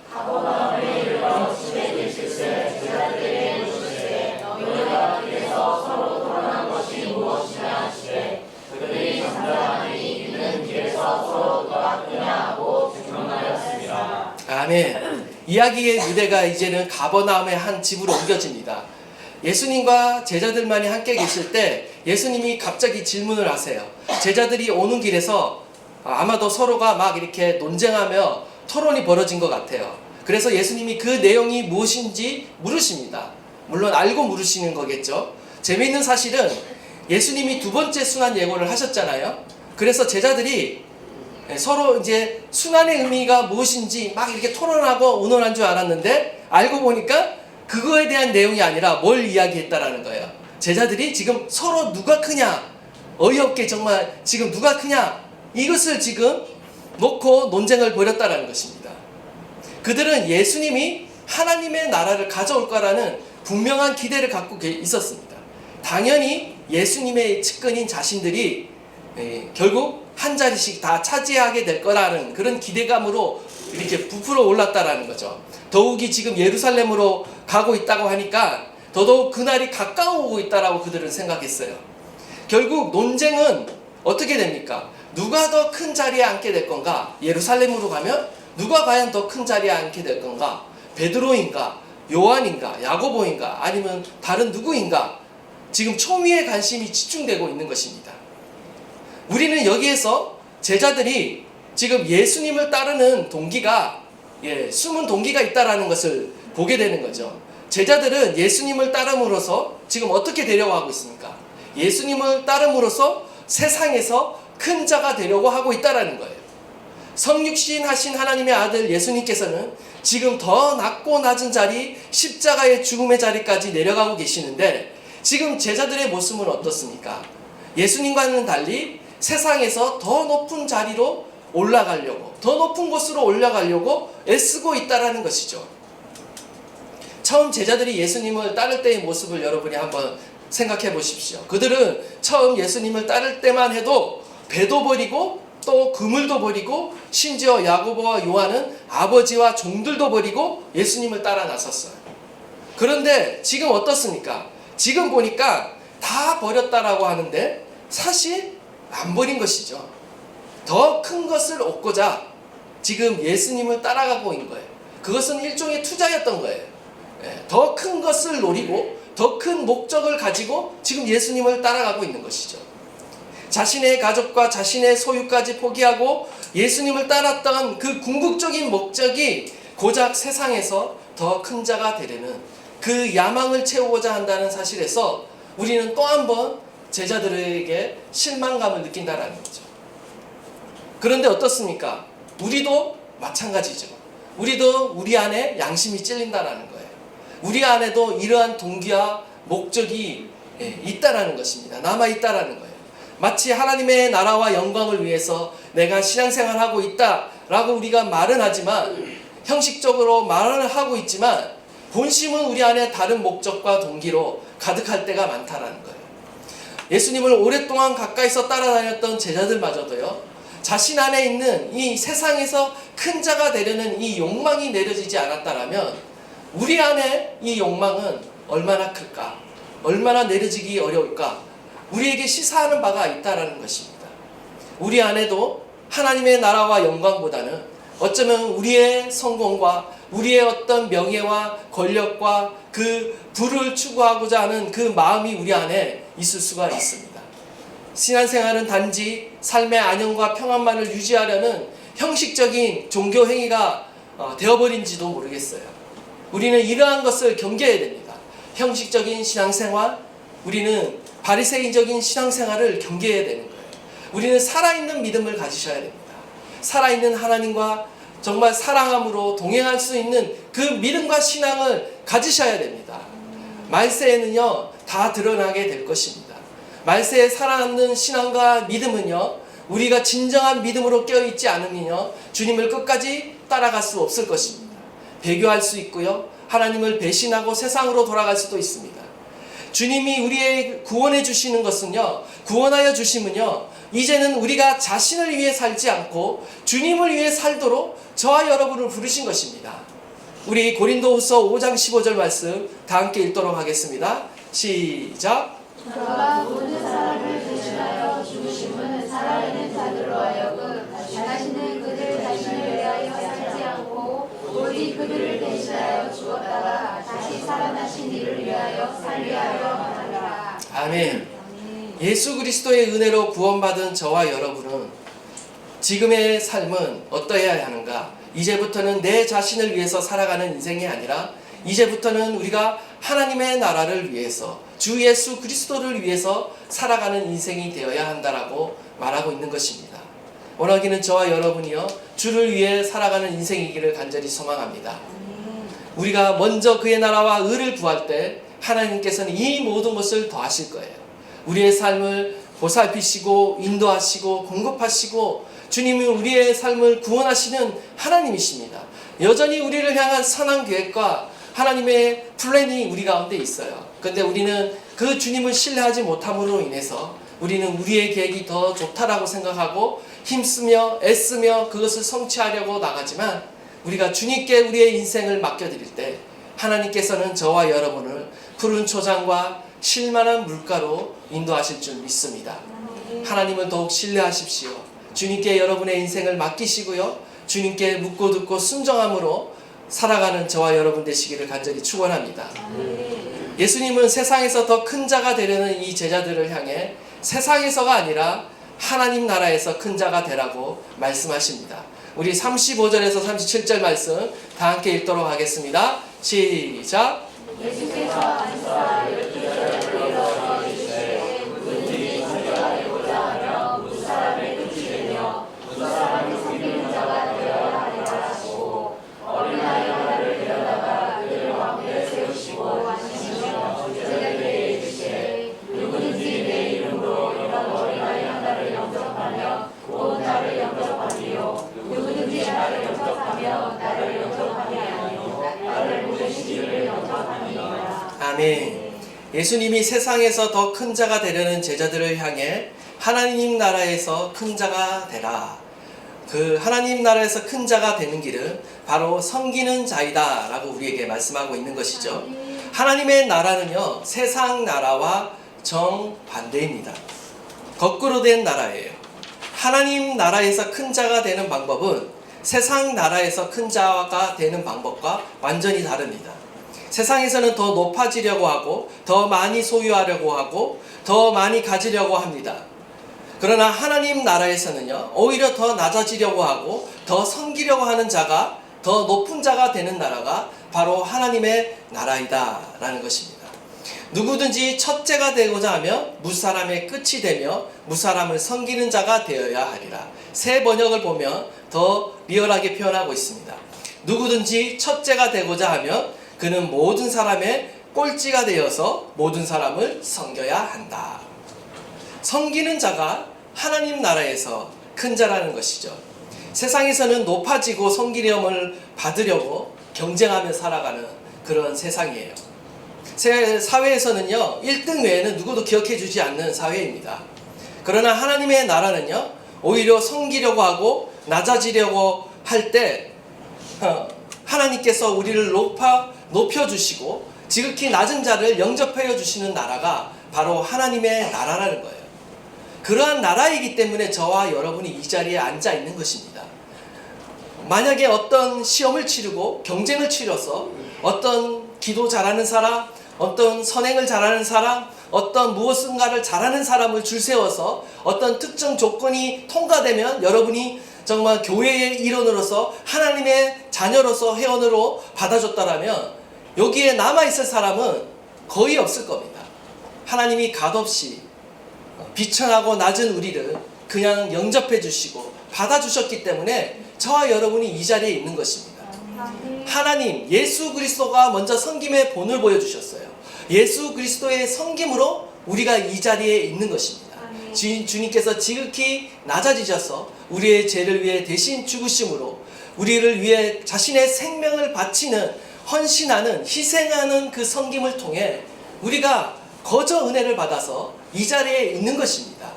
아멘. 이야기의 무대가 이제는 가버나움의 한 집으로 옮겨집니다. 예수님과 제자들만이 함께 계실 때 예수님이 갑자기 질문을 하세요. 제자들이 오는 길에서 아마도 서로가 막 이렇게 논쟁하며 토론이 벌어진 것 같아요. 그래서 예수님이 그 내용이 무엇인지 물으십니다. 물론 알고 물으시는 거겠죠. 재미있는 사실은 예수님이 두 번째 순환 예고를 하셨잖아요. 그래서 제자들이 서로 이제 순환의 의미가 무엇인지 막 이렇게 토론하고 의논한 줄 알았는데 알고 보니까 그거에 대한 내용이 아니라 뭘 이야기했다라는 거예요. 제자들이 지금 서로 누가 크냐, 어이없게 정말 지금 누가 크냐, 이것을 지금 놓고 논쟁을 벌였다라는 것입니다. 그들은 예수님이 하나님의 나라를 가져올 거라는 분명한 기대를 갖고 있었습니다. 당연히 예수님의 측근인 자신들이 결국 한 자리씩 다 차지하게 될 거라는 그런 기대감으로 이렇게 부풀어 올랐다라는 거죠. 더욱이 지금 예루살렘으로 가고 있다고 하니까 더더욱 그날이 가까워오고 있다라고 그들은 생각했어요. 결국 논쟁은 어떻게 됩니까? 누가 더 큰 자리에 앉게 될 건가? 예루살렘으로 가면 누가 과연 더 큰 자리에 앉게 될 건가? 베드로인가? 요한인가? 야고보인가? 아니면 다른 누구인가? 지금 초미의 관심이 집중되고 있는 것입니다. 우리는 여기에서 제자들이 지금 예수님을 따르는 동기가 숨은 동기가 있다라는 것을 보게 되는 거죠. 제자들은 예수님을 따름으로써 지금 어떻게 되려고 하고 있습니까? 예수님을 따름으로써 세상에서 큰 자가 되려고 하고 있다라는 거예요. 성육신 하신 하나님의 아들 예수님께서는 지금 더 낮고 낮은 자리, 십자가의 죽음의 자리까지 내려가고 계시는데 지금 제자들의 모습은 어떻습니까? 예수님과는 달리 세상에서 더 높은 자리로 올라가려고, 더 높은 곳으로 올라가려고 애쓰고 있다라는 것이죠. 처음 제자들이 예수님을 따를 때의 모습을 여러분이 한번 생각해 보십시오. 그들은 처음 예수님을 따를 때만 해도 배도 버리고 또 그물도 버리고 심지어 야고보와 요한은 아버지와 종들도 버리고 예수님을 따라 나섰어요. 그런데 지금 어떻습니까? 지금 보니까 다 버렸다라고 하는데 사실 안 버린 것이죠. 더 큰 것을 얻고자 지금 예수님을 따라가고 있는 거예요. 그것은 일종의 투자였던 거예요. 더 큰 것을 노리고 더 큰 목적을 가지고 지금 예수님을 따라가고 있는 것이죠. 자신의 가족과 자신의 소유까지 포기하고 예수님을 따랐던 그 궁극적인 목적이 고작 세상에서 더 큰 자가 되려는 그 야망을 채우고자 한다는 사실에서 우리는 또 한 번 제자들에게 실망감을 느낀다는 거죠. 그런데 어떻습니까? 우리도 마찬가지죠. 우리도 우리 안에 양심이 찔린다는 거예요. 우리 안에도 이러한 동기와 목적이 있다라는 것입니다. 남아있다라는 거예요. 마치 하나님의 나라와 영광을 위해서 내가 신앙생활하고 있다라고 우리가 말은 하지만 형식적으로 말을 하고 있지만 본심은 우리 안에 다른 목적과 동기로 가득할 때가 많다라는 거예요. 예수님을 오랫동안 가까이서 따라다녔던 제자들마저도요, 자신 안에 있는 이 세상에서 큰 자가 되려는 이 욕망이 내려지지 않았다라면 우리 안에 이 욕망은 얼마나 클까? 얼마나 내려지기 어려울까? 우리에게 시사하는 바가 있다라는 것입니다. 우리 안에도 하나님의 나라와 영광보다는 어쩌면 우리의 성공과 우리의 어떤 명예와 권력과 그 부를 추구하고자 하는 그 마음이 우리 안에 있을 수가 있습니다. 신앙생활은 단지 삶의 안녕과 평안만을 유지하려는 형식적인 종교 행위가 되어버린지도 모르겠어요. 우리는 이러한 것을 경계해야 됩니다. 형식적인 신앙생활, 우리는 바리새인적인 신앙생활을 경계해야 되는 거예요. 우리는 살아있는 믿음을 가지셔야 됩니다. 살아있는 하나님과 정말 사랑함으로 동행할 수 있는 그 믿음과 신앙을 가지셔야 됩니다. 말세에는요, 다 드러나게 될 것입니다. 말세에 살아남는 신앙과 믿음은요, 우리가 진정한 믿음으로 깨어있지 않으면요, 주님을 끝까지 따라갈 수 없을 것입니다. 배교할 수 있고요, 하나님을 배신하고 세상으로 돌아갈 수도 있습니다. 주님이 우리의 구원해 주시는 것은요, 구원하여 주심은요, 이제는 우리가 자신을 위해 살지 않고 주님을 위해 살도록 저와 여러분을 부르신 것입니다. 우리 고린도후서 5장 15절 말씀 다 함께 읽도록 하겠습니다. 시작. 그가 모든 사람을 대신하여 죽으심은 살아있는 자들로 하여금 다시는 그들 자신을 위하여 살지 않고 오직 그들을 대신하여 죽었다가 다시 살아나신 이를 위하여 살게 하려 하노라. 아멘. 예수 그리스도의 은혜로 구원받은 저와 여러분은 지금의 삶은 어떠해야 하는가? 이제부터는 내 자신을 위해서 살아가는 인생이 아니라 이제부터는 우리가 하나님의 나라를 위해서 주 예수 그리스도를 위해서 살아가는 인생이 되어야 한다라고 말하고 있는 것입니다. 원하기는 저와 여러분이요, 주를 위해 살아가는 인생이기를 간절히 소망합니다. 우리가 먼저 그의 나라와 의를 구할 때 하나님께서는 이 모든 것을 더하실 거예요. 우리의 삶을 보살피시고 인도하시고 공급하시고 주님이 우리의 삶을 구원하시는 하나님이십니다. 여전히 우리를 향한 선한 계획과 하나님의 플랜이 우리 가운데 있어요. 그런데 우리는 그 주님을 신뢰하지 못함으로 인해서 우리는 우리의 계획이 더 좋다라고 생각하고 힘쓰며 애쓰며 그것을 성취하려고 나가지만, 우리가 주님께 우리의 인생을 맡겨드릴 때 하나님께서는 저와 여러분을 푸른 초장과 쉴만한 물가로 인도하실 줄 믿습니다. 하나님을 더욱 신뢰하십시오. 주님께 여러분의 인생을 맡기시고요, 주님께 묻고 듣고 순종함으로 살아가는 저와 여러분 되시기를 간절히 축원합니다. 예수님은 세상에서 더 큰 자가 되려는 이 제자들을 향해 세상에서가 아니라 하나님 나라에서 큰 자가 되라고 말씀하십니다. 우리 35절에서 37절 말씀 다 함께 읽도록 하겠습니다. 시작. 예수께서 안수와 12절을 일어서 이르시되 누구든지 전도하고자 하며 무사람의 끝이 되며 무사람을 섬기는 자가 되어야 하리라 하시고 어린아이 하나를 데려다가 그를 왕위에 세우시고 앉히시며 제자들에게 이르시되 누구든지 내 이름으로 이런 어린아이 하나를 영접하며 곧 나를 영접하리요 누구든지 나를 영접하며 나를 영접하니 아니요 나를 보내신 이를 영접하니라. 아멘. 예수님이 세상에서 더 큰 자가 되려는 제자들을 향해 하나님 나라에서 큰 자가 되라. 그 하나님 나라에서 큰 자가 되는 길은 바로 섬기는 자이다 라고 우리에게 말씀하고 있는 것이죠. 하나님의 나라는요, 세상 나라와 정반대입니다. 거꾸로 된 나라예요. 하나님 나라에서 큰 자가 되는 방법은 세상 나라에서 큰 자가 되는 방법과 완전히 다릅니다. 세상에서는 더 높아지려고 하고 더 많이 소유하려고 하고 더 많이 가지려고 합니다. 그러나 하나님 나라에서는요, 오히려 더 낮아지려고 하고 더 섬기려고 하는 자가 더 높은 자가 되는 나라가 바로 하나님의 나라이다 라는 것입니다. 누구든지 첫째가 되고자 하며 무사람의 끝이 되며 무사람을 섬기는 자가 되어야 하리라. 새 번역을 보면 더 리얼하게 표현하고 있습니다. 누구든지 첫째가 되고자 하면 그는 모든 사람의 꼴찌가 되어서 모든 사람을 섬겨야 한다. 섬기는 자가 하나님 나라에서 큰 자라는 것이죠. 세상에서는 높아지고 섬기렴을 받으려고 경쟁하며 살아가는 그런 세상이에요. 사회에서는요, 1등 외에는 누구도 기억해 주지 않는 사회입니다. 그러나 하나님의 나라는요, 오히려 섬기려고 하고 낮아지려고 할 때 하나님께서 우리를 높여주시고 지극히 낮은 자를 영접해 주시는 나라가 바로 하나님의 나라라는 거예요. 그러한 나라이기 때문에 저와 여러분이 이 자리에 앉아 있는 것입니다. 만약에 어떤 시험을 치르고 경쟁을 치러서 어떤 기도 잘하는 사람, 어떤 선행을 잘하는 사람, 어떤 무엇인가를 잘하는 사람을 줄 세워서 어떤 특정 조건이 통과되면 여러분이 정말 교회의 일원으로서 하나님의 자녀로서 회원으로 받아줬다라면 여기에 남아있을 사람은 거의 없을 겁니다. 하나님이 갓없이 비천하고 낮은 우리를 그냥 영접해 주시고 받아주셨기 때문에 저와 여러분이 이 자리에 있는 것입니다. 하나님 예수 그리스도가 먼저 섬김의 본을 보여주셨어요. 예수 그리스도의 섬김으로 우리가 이 자리에 있는 것입니다. 주님께서 지극히 낮아지셔서 우리의 죄를 위해 대신 죽으심으로 우리를 위해 자신의 생명을 바치는, 헌신하는, 희생하는 그 섬김을 통해 우리가 거저 은혜를 받아서 이 자리에 있는 것입니다.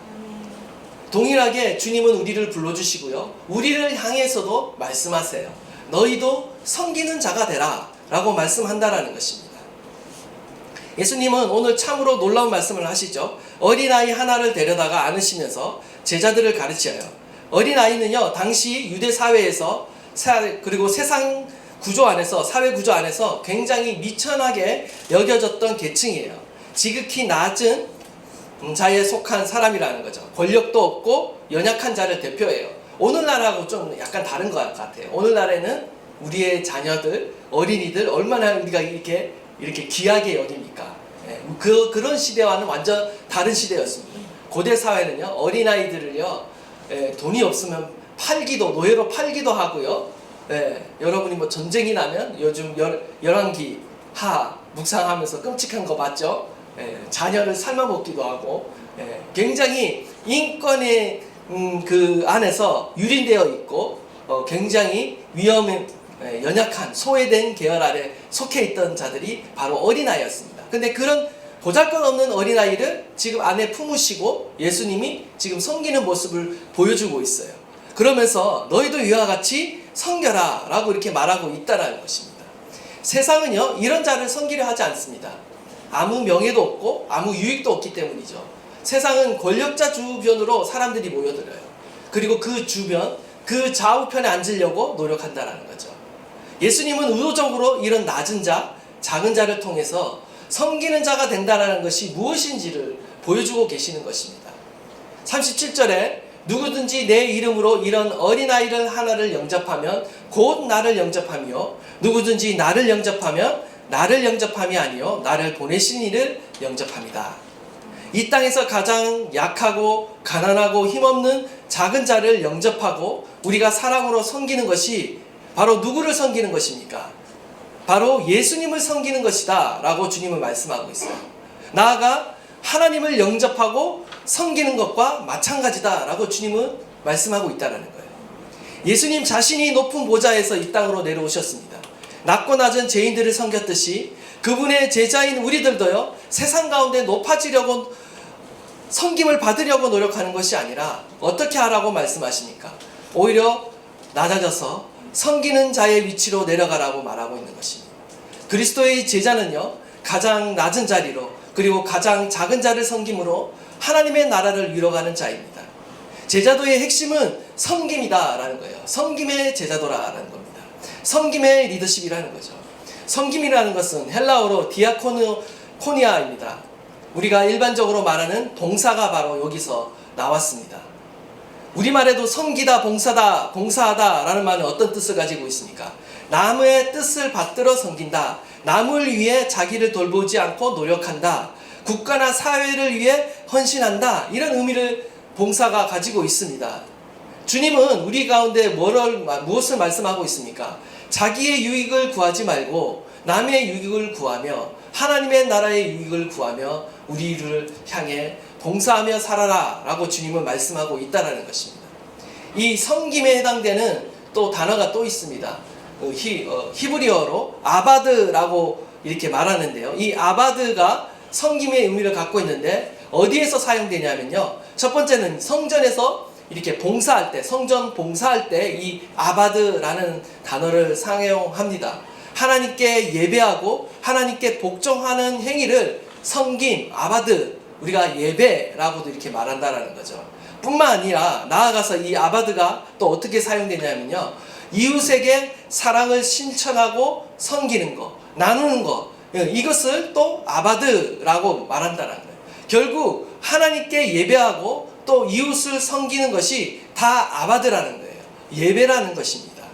동일하게 주님은 우리를 불러주시고요, 우리를 향해서도 말씀하세요. 너희도 섬기는 자가 되라 라고 말씀한다라는 것입니다. 예수님은 오늘 참으로 놀라운 말씀을 하시죠. 어린아이 하나를 데려다가 안으시면서 제자들을 가르쳐요. 어린아이는요, 당시 유대 사회에서 그리고 세상 구조 안에서, 사회 구조 안에서 굉장히 미천하게 여겨졌던 계층이에요. 지극히 낮은 자에 속한 사람이라는 거죠. 권력도 없고 연약한 자를 대표해요. 오늘날하고 좀 약간 다른 것 같아요. 오늘날에는 우리의 자녀들, 어린이들 얼마나 우리가 이렇게 귀하게 여깁니까? 그런 시대와는 완전 다른 시대였습니다. 고대 사회는요, 어린아이들을요, 돈이 없으면 팔기도, 노예로 팔기도 하고요. 여러분이 뭐 전쟁이 나면 요즘 열왕기 하 묵상하면서 끔찍한 거 봤죠? 자녀를 삶아먹기도 하고, 굉장히 인권의 그 안에서 유린되어 있고, 굉장히 위험에 연약한 소외된 계열 아래 속해 있던 자들이 바로 어린아이였습니다. 근데 그런 보잘것없는 어린아이를 지금 안에 품으시고 예수님이 지금 섬기는 모습을 보여주고 있어요. 그러면서 너희도 이와 같이 섬겨라 라고 이렇게 말하고 있다는 것입니다. 세상은요, 이런 자를 섬기려 하지 않습니다. 아무 명예도 없고 아무 유익도 없기 때문이죠. 세상은 권력자 주변으로 사람들이 모여들어요. 그리고 그 주변, 그 좌우편에 앉으려고 노력한다는 거죠. 예수님은 의도적으로 이런 낮은 자, 작은 자를 통해서 섬기는 자가 된다는 것이 무엇인지를 보여주고 계시는 것입니다. 37절에 누구든지 내 이름으로 이런 어린아이를 하나를 영접하면 곧 나를 영접하며 누구든지 나를 영접하면 나를 영접함이 아니요 나를 보내신 이를 영접합니다. 이 땅에서 가장 약하고 가난하고 힘없는 작은 자를 영접하고 우리가 사랑으로 섬기는 것이 바로 누구를 섬기는 것입니까? 바로 예수님을 섬기는 것이다 라고 주님은 말씀하고 있어요. 나아가 하나님을 영접하고 섬기는 것과 마찬가지다 라고 주님은 말씀하고 있다는 거예요. 예수님 자신이 높은 보좌에서 이 땅으로 내려오셨습니다. 낮고 낮은 죄인들을 섬겼듯이 그분의 제자인 우리들도요, 세상 가운데 높아지려고 섬김을 받으려고 노력하는 것이 아니라 어떻게 하라고 말씀하십니까? 오히려 낮아져서 섬기는 자의 위치로 내려가라고 말하고 있는 것입니다. 그리스도의 제자는요, 가장 낮은 자리로 그리고 가장 작은 자를 섬김으로 하나님의 나라를 이뤄가는 자입니다. 제자도의 핵심은 섬김이다라는 거예요. 섬김의 제자도라는 겁니다. 섬김의 리더십이라는 거죠. 섬김이라는 것은 헬라어로 디아코니아입니다. 우리가 일반적으로 말하는 동사가 바로 여기서 나왔습니다. 우리말에도 섬기다, 봉사다, 봉사하다 라는 말은 어떤 뜻을 가지고 있습니까? 남의 뜻을 받들어 섬긴다. 남을 위해 자기를 돌보지 않고 노력한다. 국가나 사회를 위해 헌신한다. 이런 의미를 봉사가 가지고 있습니다. 주님은 우리 가운데 무엇을 말씀하고 있습니까? 자기의 유익을 구하지 말고 남의 유익을 구하며 하나님의 나라의 유익을 구하며 우리를 향해 봉사하며 살아라 라고 주님은 말씀하고 있다는 것입니다. 이 섬김에 해당되는 또 단어가 또 있습니다. 히브리어로 아바드라고 이렇게 말하는데요. 이 아바드가 섬김의 의미를 갖고 있는데 어디에서 사용되냐면요, 첫 번째는 성전에서 이렇게 봉사할 때, 성전 봉사할 때 이 아바드라는 단어를 사용합니다. 하나님께 예배하고 하나님께 복종하는 행위를 섬김, 아바드, 우리가 예배라고도 이렇게 말한다라는 거죠. 뿐만 아니라 나아가서 이 아바드가 또 어떻게 사용되냐면요, 이웃에게 사랑을 실천하고 섬기는 거, 나누는 거, 이것을 또 아바드라고 말한다는 거예요. 결국 하나님께 예배하고 또 이웃을 섬기는 것이 다 아바드라는 거예요. 예배라는 것입니다.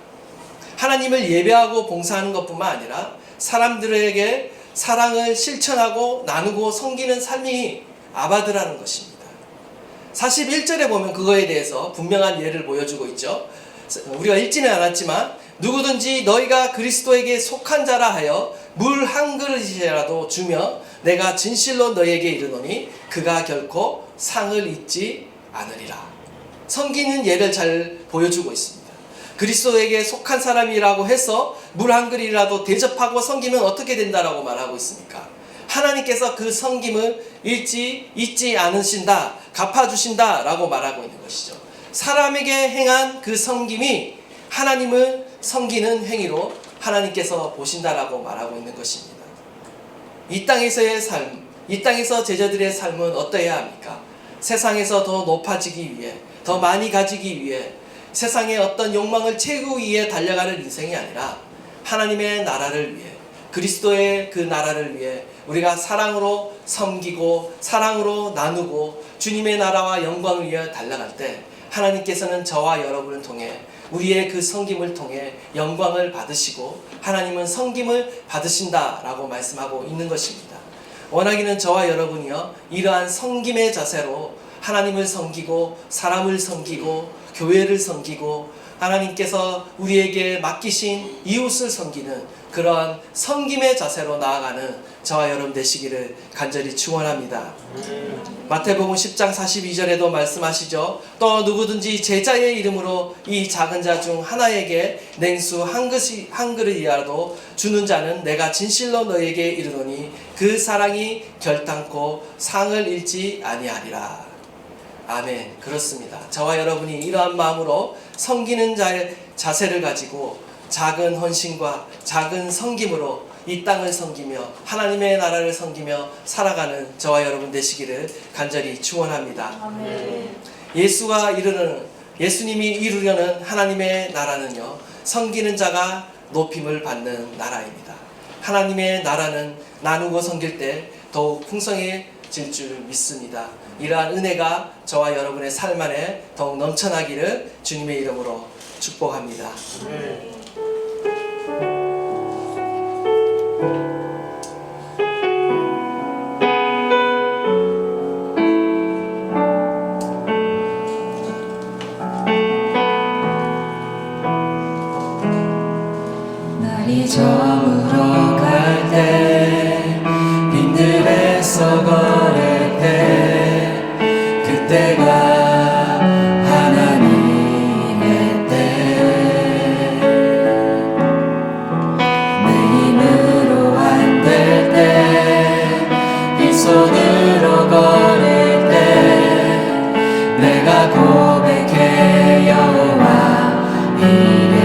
하나님을 예배하고 봉사하는 것뿐만 아니라 사람들에게 사랑을 실천하고 나누고 섬기는 삶이 아바드라는 것입니다. 41절에 보면 그거에 대해서 분명한 예를 보여주고 있죠. 우리가 읽지는 않았지만 누구든지 너희가 그리스도에게 속한 자라 하여 물 한 그릇이라도 주며 내가 진실로 너희에게 이르노니 그가 결코 상을 잊지 않으리라. 섬기는 예를 잘 보여주고 있습니다. 그리스도에게 속한 사람이라고 해서 물 한 그릇이라도 대접하고 섬기면 어떻게 된다라고 말하고 있습니까? 하나님께서 그 섬김을 잊지 않으신다, 갚아주신다 라고 말하고 있는 것이죠. 사람에게 행한 그 섬김이 하나님을 섬기는 행위로 하나님께서 보신다라고 말하고 있는 것입니다. 이 땅에서의 삶, 이 땅에서 제자들의 삶은 어떠해야 합니까? 세상에서 더 높아지기 위해, 더 많이 가지기 위해, 세상의 어떤 욕망을 채우기 위해 달려가는 인생이 아니라 하나님의 나라를 위해, 그리스도의 그 나라를 위해 우리가 사랑으로 섬기고 사랑으로 나누고 주님의 나라와 영광을 위해 달려갈 때 하나님께서는 저와 여러분을 통해 우리의 그 섬김을 통해 영광을 받으시고 하나님은 섬김을 받으신다라고 말씀하고 있는 것입니다. 원하기는 저와 여러분이요 이러한 섬김의 자세로 하나님을 섬기고 사람을 섬기고 교회를 섬기고 하나님께서 우리에게 맡기신 이웃을 섬기는 그러한 섬김의 자세로 나아가는 저와 여러분 되시기를 간절히 축원합니다. 마태복음 10장 42절에도 말씀하시죠. 또 누구든지 제자의 이름으로 이 작은 자 중 하나에게 냉수 한 그릇이라도 주는 자는 내가 진실로 너에게 이르노니 그 사랑이 결단코 상을 잃지 아니하리라. 아멘. 그렇습니다. 저와 여러분이 이러한 마음으로 섬기는 자의 자세를 가지고 작은 헌신과 작은 섬김으로 이 땅을 섬기며 하나님의 나라를 섬기며 살아가는 저와 여러분 되시기를 간절히 축원합니다. 아멘. 예수님이 이루려는 하나님의 나라는요 섬기는 자가 높임을 받는 나라입니다. 하나님의 나라는 나누고 섬길 때 더욱 풍성해질 줄 믿습니다. 이러한 은혜가 저와 여러분의 삶 안에 더욱 넘쳐나기를 주님의 이름으로 축복합니다. 날이 저물어 갈 때 빈들에서 걸을 때 그때가 하나님의 때 내 힘으로 안 될 때 빈손으로 걸을 때 내가 고백해 여호와 이래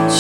주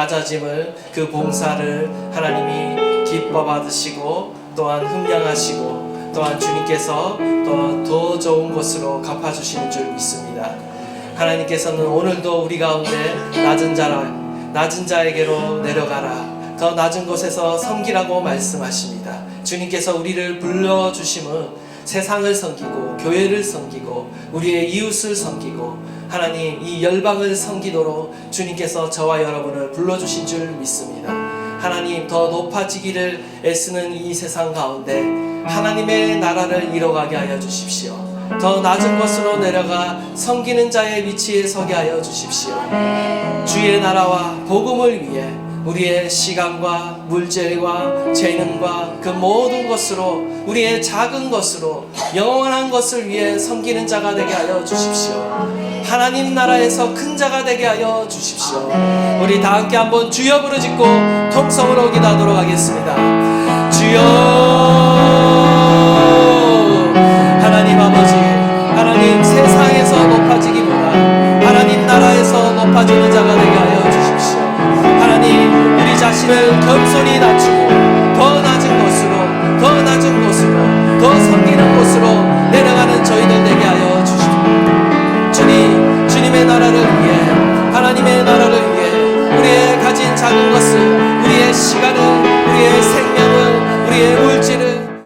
낮아짐을, 그 봉사를 하나님이 기뻐 받으시고 또한 흠량하시고 또한 주님께서 더 좋은 것으로 갚아주시는 줄 믿습니다. 하나님께서는 오늘도 우리 가운데 낮은 자에게로 내려가라, 더 낮은 곳에서 섬기라고 말씀하십니다. 주님께서 우리를 불러주심은 세상을 섬기고 교회를 섬기고 우리의 이웃을 섬기고 하나님 이 열방을 섬기도록 주님께서 저와 여러분을 불러주신 줄 믿습니다. 하나님 더 높아지기를 애쓰는 이 세상 가운데 하나님의 나라를 이뤄가게 하여 주십시오. 더 낮은 곳으로 내려가 섬기는 자의 위치에 서게 하여 주십시오. 주의 나라와 복음을 위해 우리의 시간과 물질과 재능과 그 모든 것으로 우리의 작은 것으로 영원한 것을 위해 섬기는 자가 되게 하여 주십시오. 하나님 나라에서 큰 자가 되게 하여 주십시오. 우리 다 함께 한번 주여 부르짖고 통성으로 기도하도록 하겠습니다. 주여, 하나님 아버지, 하나님 세상에서 높아지기보다 하나님 나라에서 높아지는 자가 되게 하여 주십시오. 하나님 우리 자신을 겸손히 낮추고 더 낮은 곳으로 더 섬기는 곳으로 내려가는 저희들 되게 하여 주십시오. 주님의 나라를